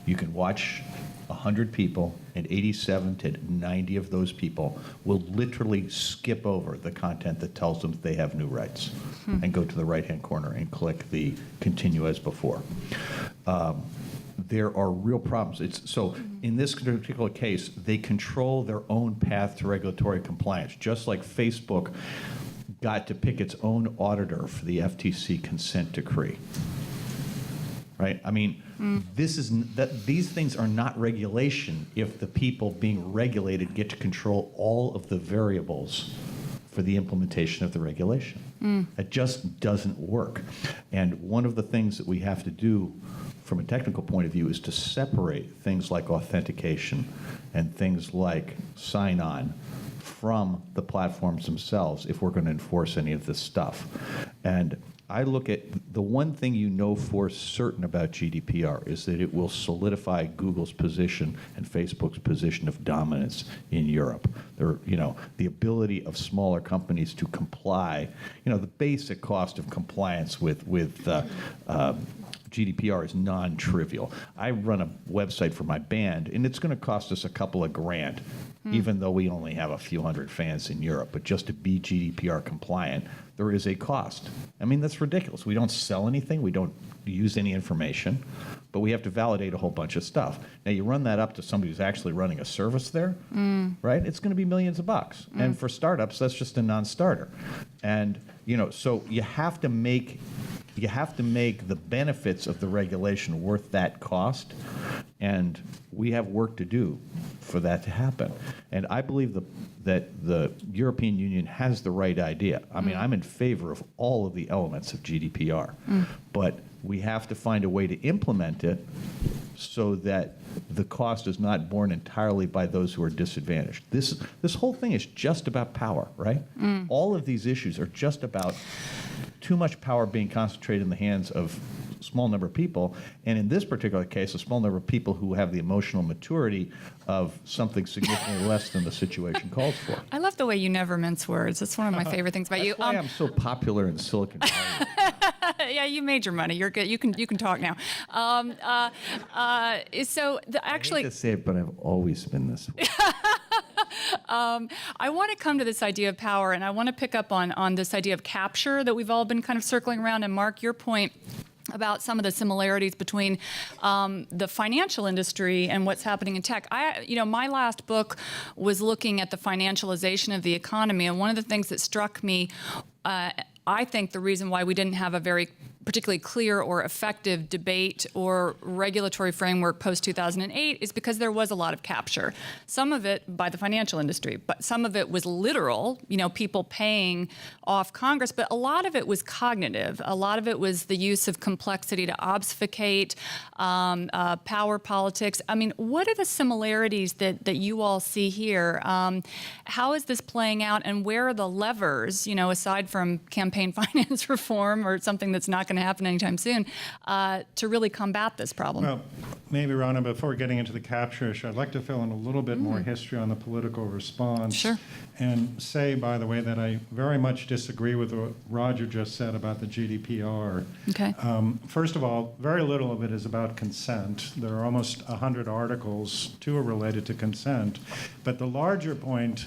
You can watch 100 people, and 87 to 90 of those people will literally skip over the content that tells them that they have new rights and go to the right-hand corner and click the continue as before. There are real problems. So in this particular case, they control their own path to regulatory compliance, just like Facebook got to pick its own auditor for the FTC consent decree. Right? I mean, these things are not regulation if the people being regulated get to control all of the variables for the implementation of the regulation. It just doesn't work. And one of the things that we have to do from a technical point of view is to separate things like authentication and things like sign-on from the platforms themselves if we're going to enforce any of this stuff. And I look at the one thing for certain about GDPR is that it will solidify Google's position and Facebook's position of dominance in Europe. The ability of smaller companies to comply, the basic cost of compliance with GDPR is non-trivial. I run a website for my band, and it's going to cost us a couple of grand, even though we only have a few hundred fans in Europe. But just to be GDPR compliant, there is a cost. I mean, that's ridiculous. We don't sell anything. We don't use any information, but we have to validate a whole bunch of stuff. Now, you run that up to somebody who's actually running a service there, right? It's going to be millions of bucks. And for startups, that's just a non-starter. And, so you have to make the benefits of the regulation worth that cost, and we have work to do for that to happen. And I believe that the European Union has the right idea. I mean, I'm in favor of all of the elements of GDPR, but we have to find a way to implement it so that the cost is not borne entirely by those who are disadvantaged. This whole thing is just about power, right? All of these issues are just about too much power being concentrated in the hands of a small number of people, and in this particular case, a small number of people who have the emotional maturity of something significantly less than the situation calls for. I love the way you never mince words. It's one of my favorite things about you. That's why I'm so popular in Silicon Valley. Yeah, you made your money. You're good. You can talk now. Actually, I hate to say it, but I've always been this way. I want to come to this idea of power, and I want to pick up on this idea of capture that we've all been kind of circling around. And Marc, your point about some of the similarities between the financial industry and what's happening in tech. My last book was looking at the financialization of the economy, and one of the things that struck me, I think the reason why we didn't have a very particularly clear or effective debate or regulatory framework post-2008 is because there was a lot of capture. Some of it by the financial industry, but some of it was literal, people paying off Congress, but a lot of it was cognitive. A lot of it was the use of complexity to obfuscate, power politics. I mean, what are the similarities that you all see here? How is this playing out, and where are the levers, aside from campaign finance reform or something that's not going to happen anytime soon, to really combat this problem? Well, maybe, Rana, before getting into the capture issue, I'd like to fill in a little bit more history on the political response. Sure. And say, by the way, that I very much disagree with what Roger just said about the GDPR. Okay. First of all, very little of it is about consent. There are almost 100 articles, 2 are related to consent. But the larger point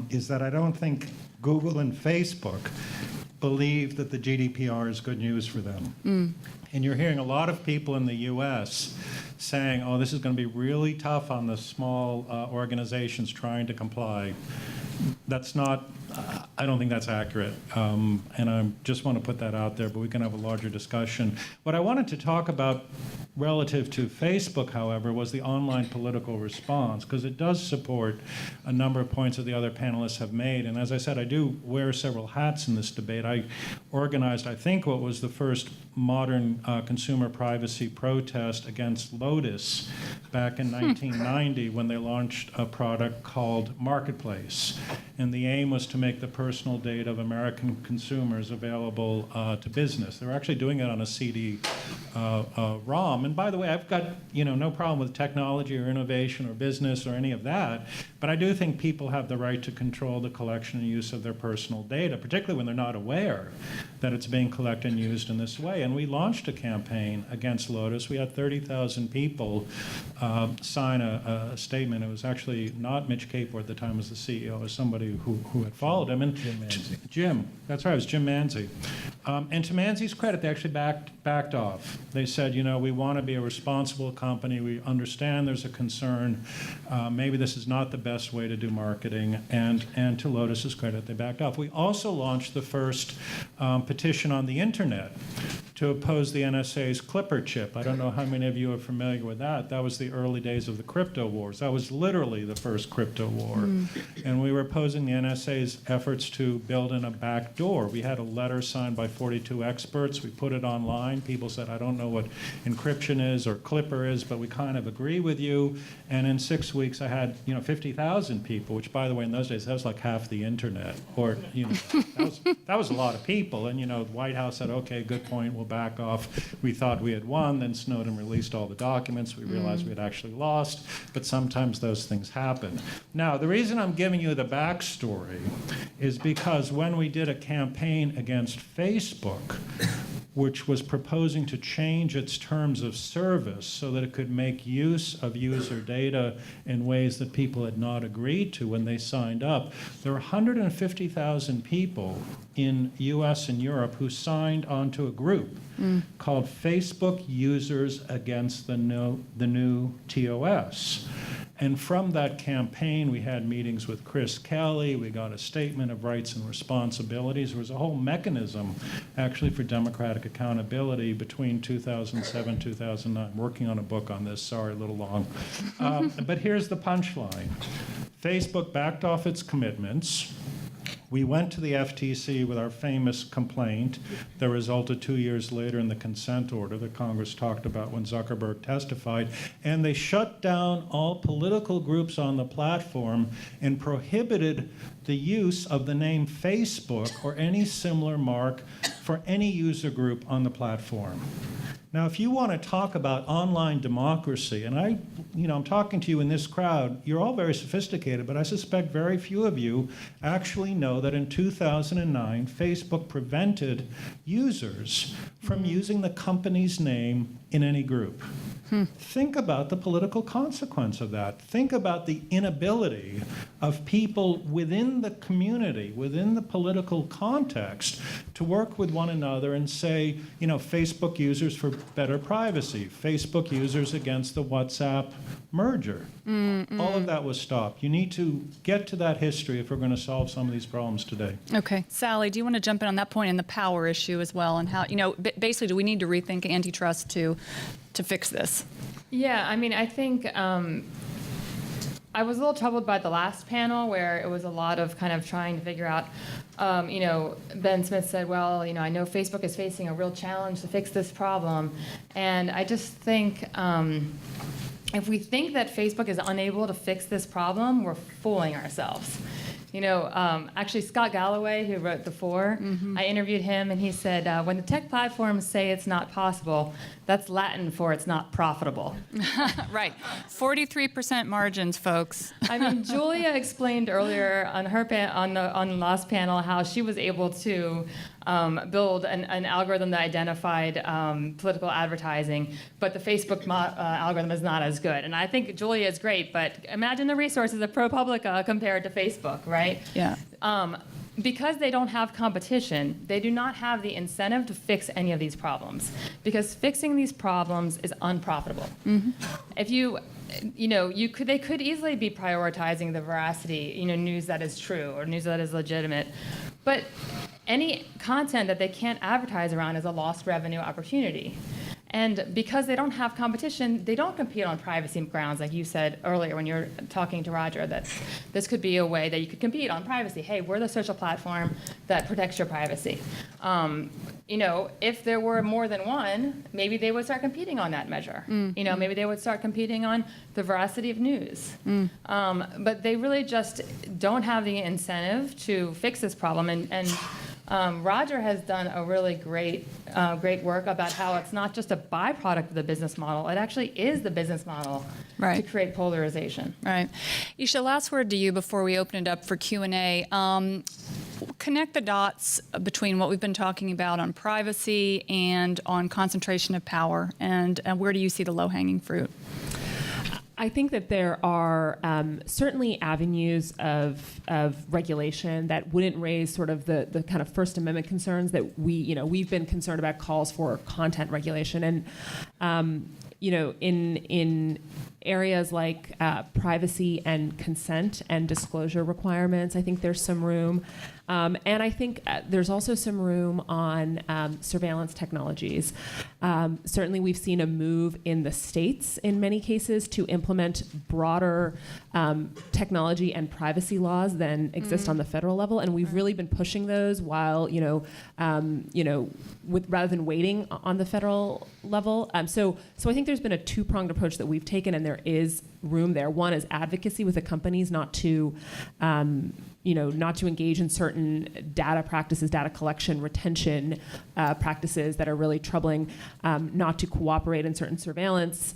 is that I don't think Google and Facebook believe that the GDPR is good news for them. And you're hearing a lot of people in the U.S. saying, oh, this is going to be really tough on the small organizations trying to comply. That's not I don't think that's accurate, and I just want to put that out there, but we can have a larger discussion. What I wanted to talk about relative to Facebook, however, was the online political response, because it does support a number of points that the other panelists have made. And as I said, I do wear several hats in this debate. I organized, I think, what was the first modern consumer privacy protest against Lotus back in 1990 when they launched a product called Marketplace. And the aim was to make the personal data of American consumers available to business. They were actually doing it on a CD-ROM. And by the way, I've got no problem with technology or innovation or business or any of that, but I do think people have the right to control the collection and use of their personal data, particularly when they're not aware that it's being collected and used in this way. And we launched a campaign against Lotus. We had 30,000 people sign a statement. It was actually not Mitch Capor at the time as the CEO, it was somebody who had followed him. And Jim, that's right, it was Jim Manzi. And to Manzi's credit, they actually backed off. They said, we want to be a responsible company. We understand there's a concern. Maybe this is not the best way to do marketing. And to Lotus's credit, they backed off. We also launched the first petition on the internet to oppose the NSA's Clipper chip. I don't know how many of you are familiar with that. That was the early days of the crypto wars. That was literally the first crypto war. And we were opposing the NSA's efforts to build in a back door. We had a letter signed by 42 experts. We put it online. People said, I don't know what encryption is or Clipper is, but we kind of agree with you. And in 6 weeks, I had 50,000 people, which, by the way, in those days, that was like half the internet. Or that was a lot of people. And the White House said, okay, good point, we'll back off. We thought we had won. Then Snowden released all the documents. We realized we had actually lost. But sometimes those things happen. Now, the reason I'm giving you the backstory is because when we did a campaign against Facebook, which was proposing to change its terms of service so that it could make use of user data in ways that people had not agreed to when they signed up, there were 150,000 people in US and Europe who signed onto a group called Facebook Users Against the New TOS. And from that campaign, we had meetings with Chris Kelly. We got a statement of rights and responsibilities. There was a whole mechanism, actually, for democratic accountability between 2007 and 2009. I'm working on a book on this. Sorry, a little long. But here's the punchline. Facebook backed off its commitments. We went to the FTC with our famous complaint that resulted 2 years later in the consent order that Congress talked about when Zuckerberg testified, and they shut down all political groups on the platform and prohibited the use of the name Facebook or any similar mark for any user group on the platform. Now, if you want to talk about online democracy, and I'm talking to you in this crowd, you're all very sophisticated, but I suspect very few of you actually know that in 2009, Facebook prevented users from using the company's name in any group. Think about the political consequence of that. Think about the inability of people within the community, within the political context, to work with one another and say, Facebook users for better privacy, Facebook users against the WhatsApp merger. All of that was stopped. You need to get to that history if we're going to solve some of these problems today. Okay. Sally, do you want to jump in on that point and the power issue as well, and how, basically, do we need to rethink antitrust to fix this? Yeah, I think I was a little troubled by the last panel where it was a lot of kind of trying to figure out, Ben Smith said, well, I know Facebook is facing a real challenge to fix this problem. And I just think if we think that Facebook is unable to fix this problem, we're fooling ourselves. Actually, Scott Galloway, who wrote The Four, I interviewed him, and he said, when the tech platforms say it's not possible, that's Latin for it's not profitable. Right. 43% margins, folks. Julia explained earlier on her on the last panel how she was able to build an algorithm that identified political advertising, but the Facebook algorithm is not as good. And I think Julia is great, but imagine the resources of ProPublica compared to Facebook, right? Yeah. Because they don't have competition, they do not have the incentive to fix any of these problems, because fixing these problems is unprofitable. If you they could easily be prioritizing the veracity, news that is true or news that is legitimate, but any content that they can't advertise around is a lost revenue opportunity. And because they don't have competition, they don't compete on privacy grounds, like you said earlier when you were talking to Roger, that this could be a way that you could compete on privacy. Hey, we're the social platform that protects your privacy. If there were more than one, maybe they would start competing on that measure. Maybe they would start competing on the veracity of news. But they really just don't have the incentive to fix this problem. And Roger has done a really great work about how it's not just a byproduct of the business model. It actually is the business model to create polarization. Right. Esha, last word to you before we open it up for Q&A. Connect the dots between what we've been talking about on privacy and on concentration of power, and where do you see the low-hanging fruit? I think that there are certainly avenues of regulation that wouldn't raise sort of the kind of First Amendment concerns that we've been concerned about, calls for content regulation. And in areas like privacy and consent and disclosure requirements, I think there's some room. And I think there's also some room on surveillance technologies. Certainly we've seen a move in the states in many cases to implement broader technology and privacy laws than exist on the federal level, and we've really been pushing those while, rather than waiting on the federal level. So I think there's been a two-pronged approach that we've taken, and there is room there. One is advocacy with the companies not to engage in certain data practices, data collection, retention practices that are really troubling, not to cooperate in certain surveillance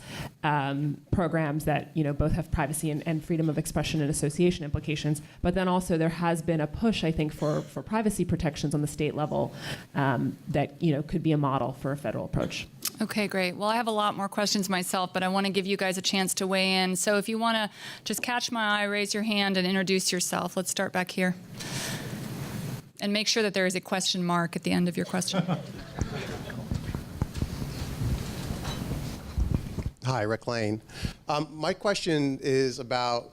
programs that both have privacy and freedom of expression and association implications. But then also there has been a push, I think, for privacy protections on the state level that could be a model for a federal approach. Okay, great. Well, I have a lot more questions myself, but I want to give you guys a chance to weigh in. So if you want to just catch my eye, raise your hand, and introduce yourself. Let's start back here. And make sure that there is a question mark at the end of your question. Hi, Rick Lane. My question is about,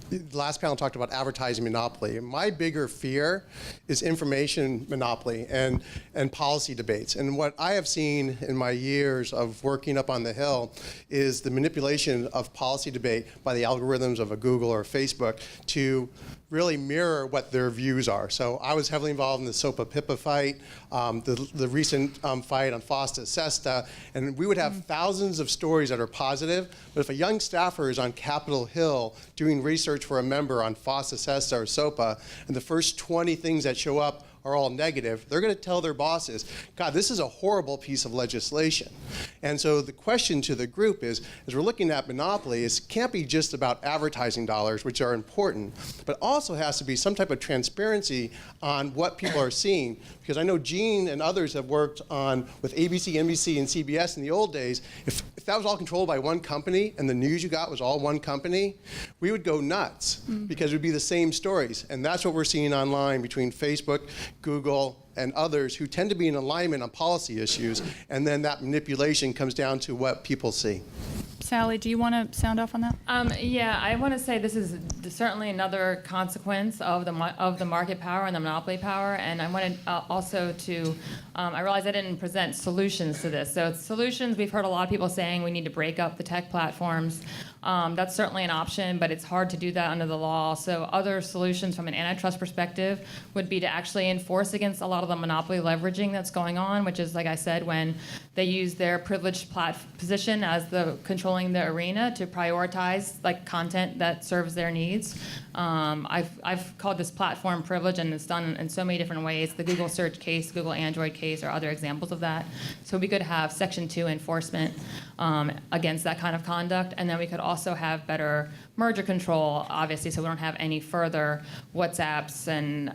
the last panel talked about advertising monopoly. My bigger fear is information monopoly and policy debates. And what I have seen in my years of working up on the Hill is the manipulation of policy debate by the algorithms of a Google or a Facebook to really mirror what their views are. So I was heavily involved in the SOPA-PIPA fight, the recent fight on FOSTA-SESTA, and we would have thousands of stories that are positive, but if a young staffer is on Capitol Hill doing research for a member on FOSTA-SESTA or SOPA, and the first 20 things that show up are all negative, they're going to tell their bosses, God, this is a horrible piece of legislation. And so the question to the group is, as we're looking at monopoly, it can't be just about advertising dollars, which are important, but also has to be some type of transparency on what people are seeing. Because I know Gene and others have worked on with ABC, NBC, and CBS in the old days. If that was all controlled by one company and the news you got was all one company, we would go nuts because it would be the same stories. And that's what we're seeing online between Facebook, Google, and others who tend to be in alignment on policy issues, and then that manipulation comes down to what people see. Sally, do you want to sound off on that? Yeah, I want to say this is certainly another consequence of the market power and the monopoly power, and I wanted also to, I realize I didn't present solutions to this. So solutions, we've heard a lot of people saying we need to break up the tech platforms. That's certainly an option, but it's hard to do that under the law. So other solutions from an antitrust perspective would be to actually enforce against a lot of the monopoly leveraging that's going on, which is, like I said, when they use their privileged position as the controlling the arena to prioritize like content that serves their needs. I've called this platform privilege, and it's done in so many different ways. The Google search case, Google Android case are other examples of that. So we could have Section 2 enforcement against that kind of conduct, and then we could also have better merger control, obviously, so we don't have any further WhatsApps and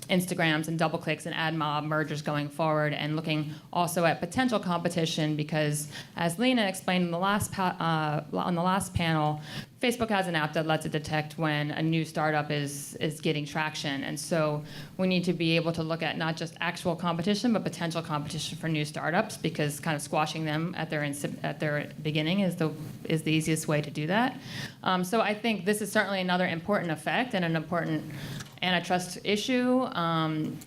Instagrams and double clicks and ad mob mergers going forward, and looking also at potential competition, because as Lena explained in the last on the last panel, Facebook has an app that lets it detect when a new startup is getting traction. And so we need to be able to look at not just actual competition, but potential competition for new startups, because kind of squashing them at their beginning is the easiest way to do that. So I think this is certainly another important effect and an important antitrust issue,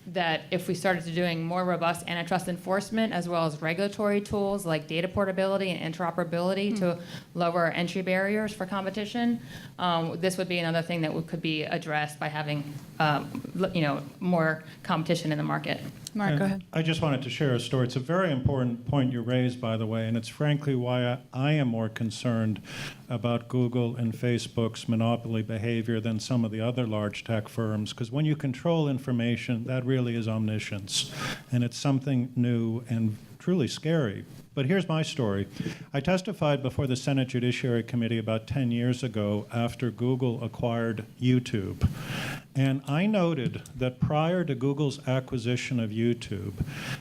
that if we started to doing more robust antitrust enforcement as well as regulatory tools like data portability and interoperability to lower entry barriers for competition, this would be another thing that could be addressed by having more competition in the market. Marc, go ahead. I just wanted to share a story. It's a very important point you raised, by the way, and it's frankly why I am more concerned about Google and Facebook's monopoly behavior than some of the other large tech firms, because when you control information, that really is omniscience, and it's something new and truly scary. But here's my story. I testified before the Senate Judiciary Committee about 10 years ago after Google acquired YouTube. And I noted that prior to Google's acquisition of YouTube,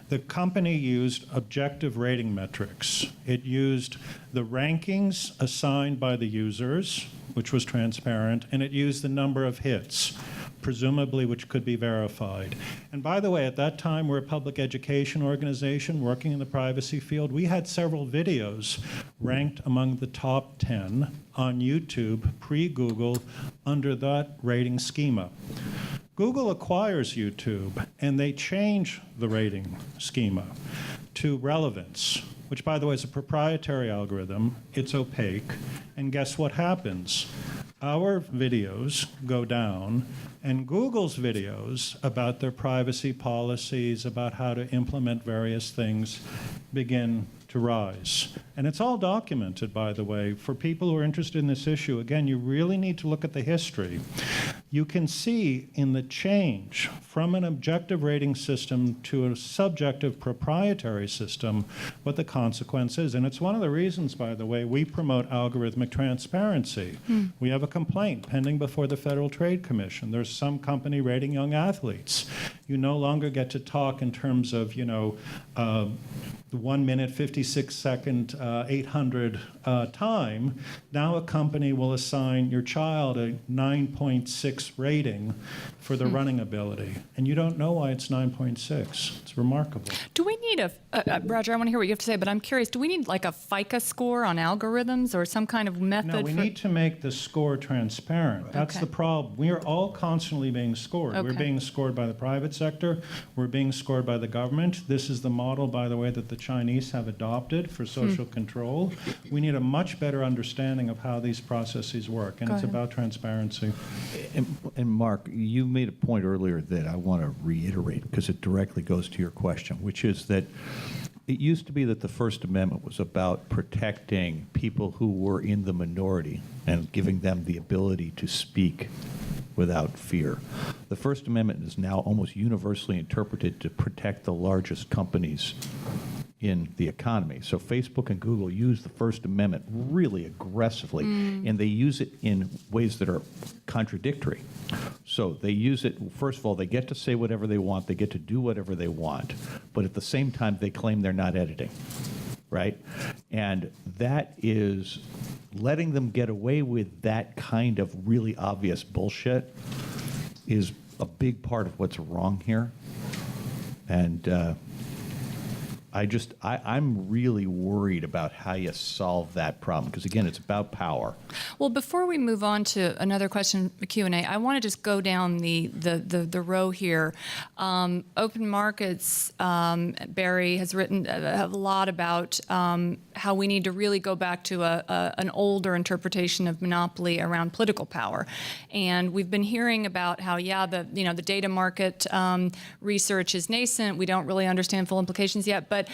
the company used objective rating metrics. It used the rankings assigned by the users, which was transparent, and it used the number of hits, presumably which could be verified. And by the way, at that time, we're a public education organization working in the privacy field. We had several videos ranked among the top 10 on YouTube pre-Google under that rating schema. Google acquires YouTube, and they change the rating schema to relevance, which, by the way, is a proprietary algorithm. It's opaque. And guess what happens? Our videos go down, and Google's videos about their privacy policies, about how to implement various things, begin to rise. And it's all documented, by the way. For people who are interested in this issue, again, you really need to look at the history. You can see in the change from an objective rating system to a subjective proprietary system what the consequence is. And it's one of the reasons, by the way, we promote algorithmic transparency. We have a complaint pending before the Federal Trade Commission. There's some company rating young athletes. You no longer get to talk in terms of, 1 minute, 56 second, 800 time. Now a company will assign your child a 9.6 rating for the running ability. And you don't know why it's 9.6. It's remarkable. Do we need Roger, I want to hear what you have to say, but I'm curious, do we need like a FICA score on algorithms or some kind of method? No, we need to make the score transparent. That's the problem. We are all constantly being scored. We're being scored by the private sector. We're being scored by the government. This is the model, by the way, that the Chinese have adopted for social control. We need a much better understanding of how these processes work, and it's about transparency. And Marc, you made a point earlier that I want to reiterate because it directly goes to your question, which is that it used to be that the First Amendment was about protecting people who were in the minority and giving them the ability to speak without fear. The First Amendment is now almost universally interpreted to protect the largest companies in the economy. So Facebook and Google use the First Amendment really aggressively, and they use it in ways that are contradictory. So they use it, first of all, they get to say whatever they want, they get to do whatever they want, but at the same time, they claim they're not editing, right? And that is letting them get away with that kind of really obvious bullshit is a big part of what's wrong here. And I'm really worried about how you solve that problem, because again, it's about power. Well, before we move on to another question, Q&A, I want to just go down the row here. Open Markets, Barry has written a lot about how we need to really go back to an older interpretation of monopoly around political power, and we've been hearing about how the data market research is nascent. We don't really understand full implications yet, but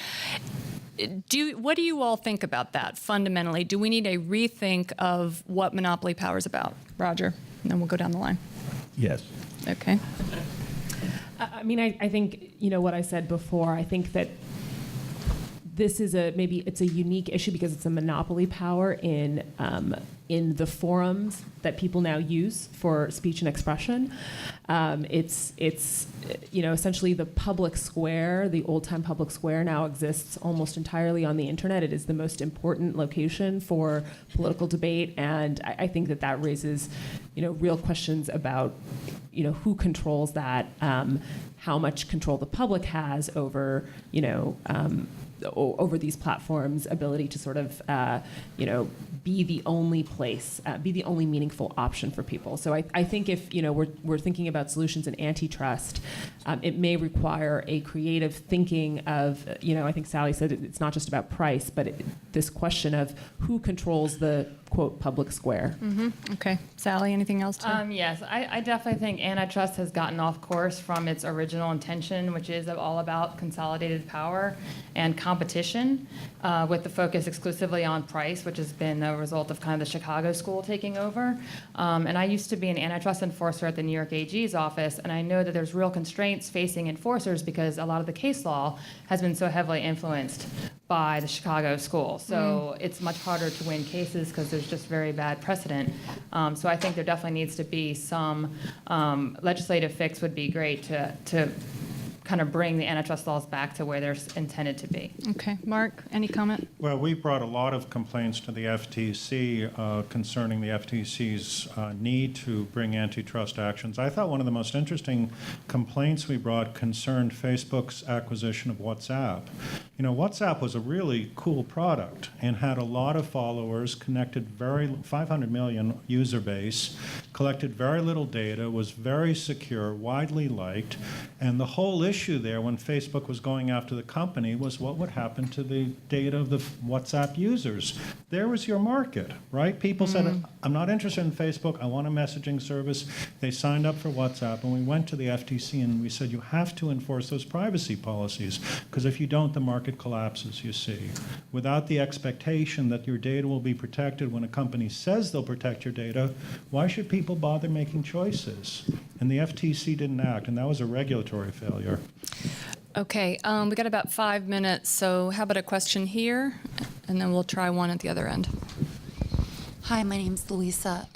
what do you all think about that fundamentally? Do we need a rethink of what monopoly power is about? Roger, and then we'll go down the line. Yes. Okay. I mean, I think, what I said before, I think that this is maybe it's a unique issue because it's a monopoly power in the forums that people now use for speech and expression. It's essentially the public square, the old-time public square now exists almost entirely on the internet. It is the most important location for political debate, and I think that raises, real questions about, who controls that, how much control the public has over, over these platforms' ability to sort of, be the only place, be the only meaningful option for people. So I think if, we're thinking about solutions in antitrust, it may require a creative thinking of, I think Sally said it's not just about price, but this question of who controls the, quote, public square. Mm-hmm. Okay. Sally, anything else to? Yes, I definitely think antitrust has gotten off course from its original intention, which is all about consolidated power and competition, with the focus exclusively on price, which has been a result of kind of the Chicago school taking over. And I used to be an antitrust enforcer at the New York AG's office, and I know that there's real constraints facing enforcers because a lot of the case law has been so heavily influenced by the Chicago school. So it's much harder to win cases because there's just very bad precedent. So I think there definitely needs to be some legislative fix would be great to kind of bring the antitrust laws back to where they're intended to be. Okay. Marc, any comment? Well, we brought a lot of complaints to the FTC concerning the FTC's need to bring antitrust actions. I thought one of the most interesting complaints we brought concerned Facebook's acquisition of WhatsApp. WhatsApp was a really cool product and had a lot of followers, connected 500 million user base, collected very little data, was very secure, widely liked, and the whole issue there when Facebook was going after the company was what would happen to the data of the WhatsApp users. There was your market, right? People said, I'm not interested in Facebook, I want a messaging service. They signed up for WhatsApp, and we went to the FTC and we said, you have to enforce those privacy policies, because if you don't, the market collapses, you see. Without the expectation that your data will be protected when a company says they'll protect your data, why should people bother making choices? And the FTC didn't act, and that was a regulatory failure. Okay, we got about 5 minutes, so how about a question here, and then we'll try one at the other end. Hi, my name's Louisa.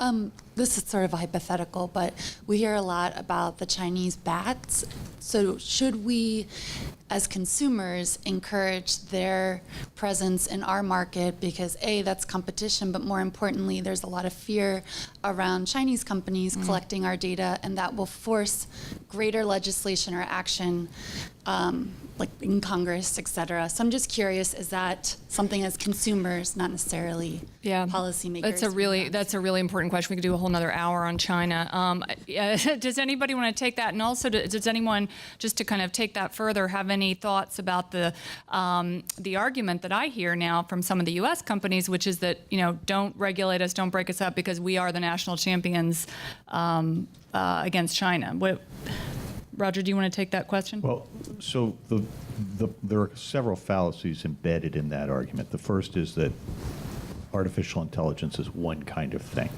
This is sort of hypothetical, but we hear a lot about the Chinese bats. So should we, as consumers, encourage their presence in our market? Because A, that's competition, but more importantly, there's a lot of fear around Chinese companies collecting our data, and that will force greater legislation or action, like in Congress, et cetera. So I'm just curious, is that something as consumers, not necessarily policymakers? That's a really important question. We could do a whole nother hour on China. Does anybody want to take that? And also, does anyone, just to kind of take that further, have any thoughts about the argument that I hear now from some of the U.S. companies, which is that, don't regulate us, don't break us up, because we are the national champions against China. Roger, do you want to take that question? Well, so there are several fallacies embedded in that argument. The first is that artificial intelligence is one kind of thing.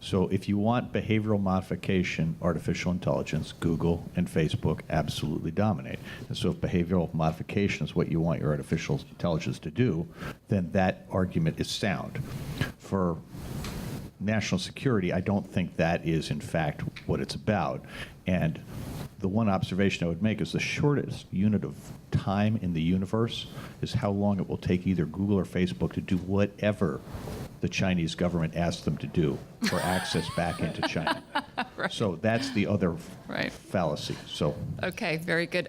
So if you want behavioral modification, artificial intelligence, Google and Facebook absolutely dominate. And so if behavioral modification is what you want your artificial intelligence to do, then that argument is sound. For national security, I don't think that is, in fact, what it's about. And the one observation I would make is the shortest unit of time in the universe is how long it will take either Google or Facebook to do whatever the Chinese government asks them to do for access back into China. Right. So that's the other fallacy. So okay, very good.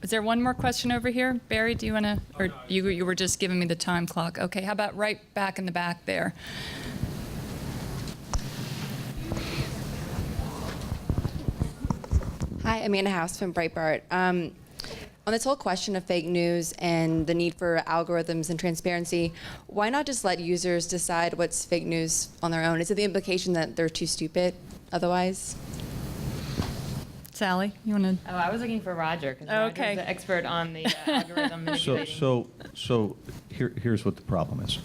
Is there one more question over here? Barry, do you want to, or you were just giving me the time clock. Okay, how about right back in the back there? Hi, Amanda House from Breitbart. On this whole question of fake news and the need for algorithms and transparency, why not just let users decide what's fake news on their own? Is it the implication that they're too stupid otherwise? Sally, you want to? Oh, I was looking for Roger, because Okay. Roger's the expert on the algorithm manipulating. So here's what the problem is.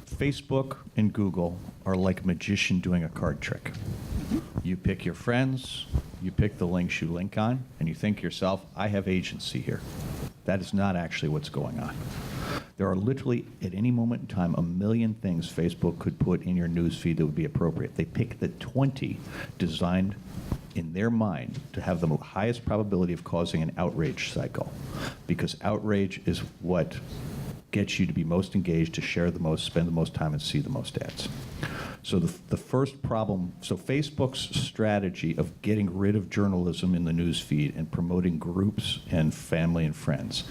Facebook and Google are like a magician doing a card trick. You pick your friends, you pick the links you link on, and you think to yourself, I have agency here. That is not actually what's going on. There are literally, at any moment in time, a million things Facebook could put in your news feed that would be appropriate. They pick the 20 designed in their mind to have the highest probability of causing an outrage cycle, because outrage is what gets you to be most engaged, to share the most, spend the most time, and see the most ads. So the first problem, so Facebook's strategy of getting rid of journalism in the news feed and promoting groups and family and friends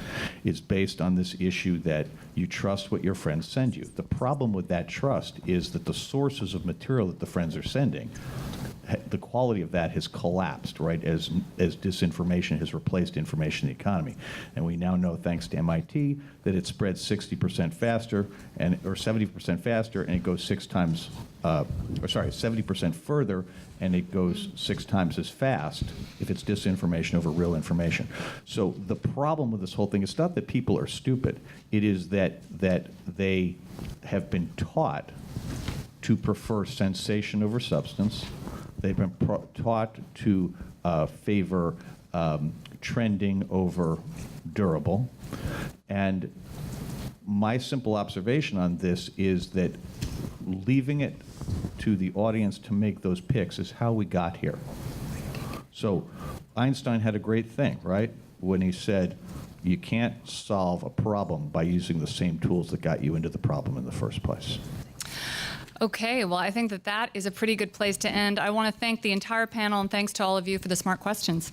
is based on this issue that you trust what your friends send you. The problem with that trust is that the sources of material that the friends are sending, the quality of that has collapsed, right, as disinformation has replaced information in the economy. And we now know, thanks to MIT, that it spreads 60% faster, or 70% faster, and it goes 70% further, and it goes 6 times as fast if it's disinformation over real information. So the problem with this whole thing is not that people are stupid. It is that they have been taught to prefer sensation over substance. They've been taught to favor trending over durable. And my simple observation on this is that leaving it to the audience to make those picks is how we got here. So Einstein had a great thing, right? When he said, you can't solve a problem by using the same tools that got you into the problem in the first place. Okay, well, I think that is a pretty good place to end. I want to thank the entire panel, and thanks to all of you for the smart questions.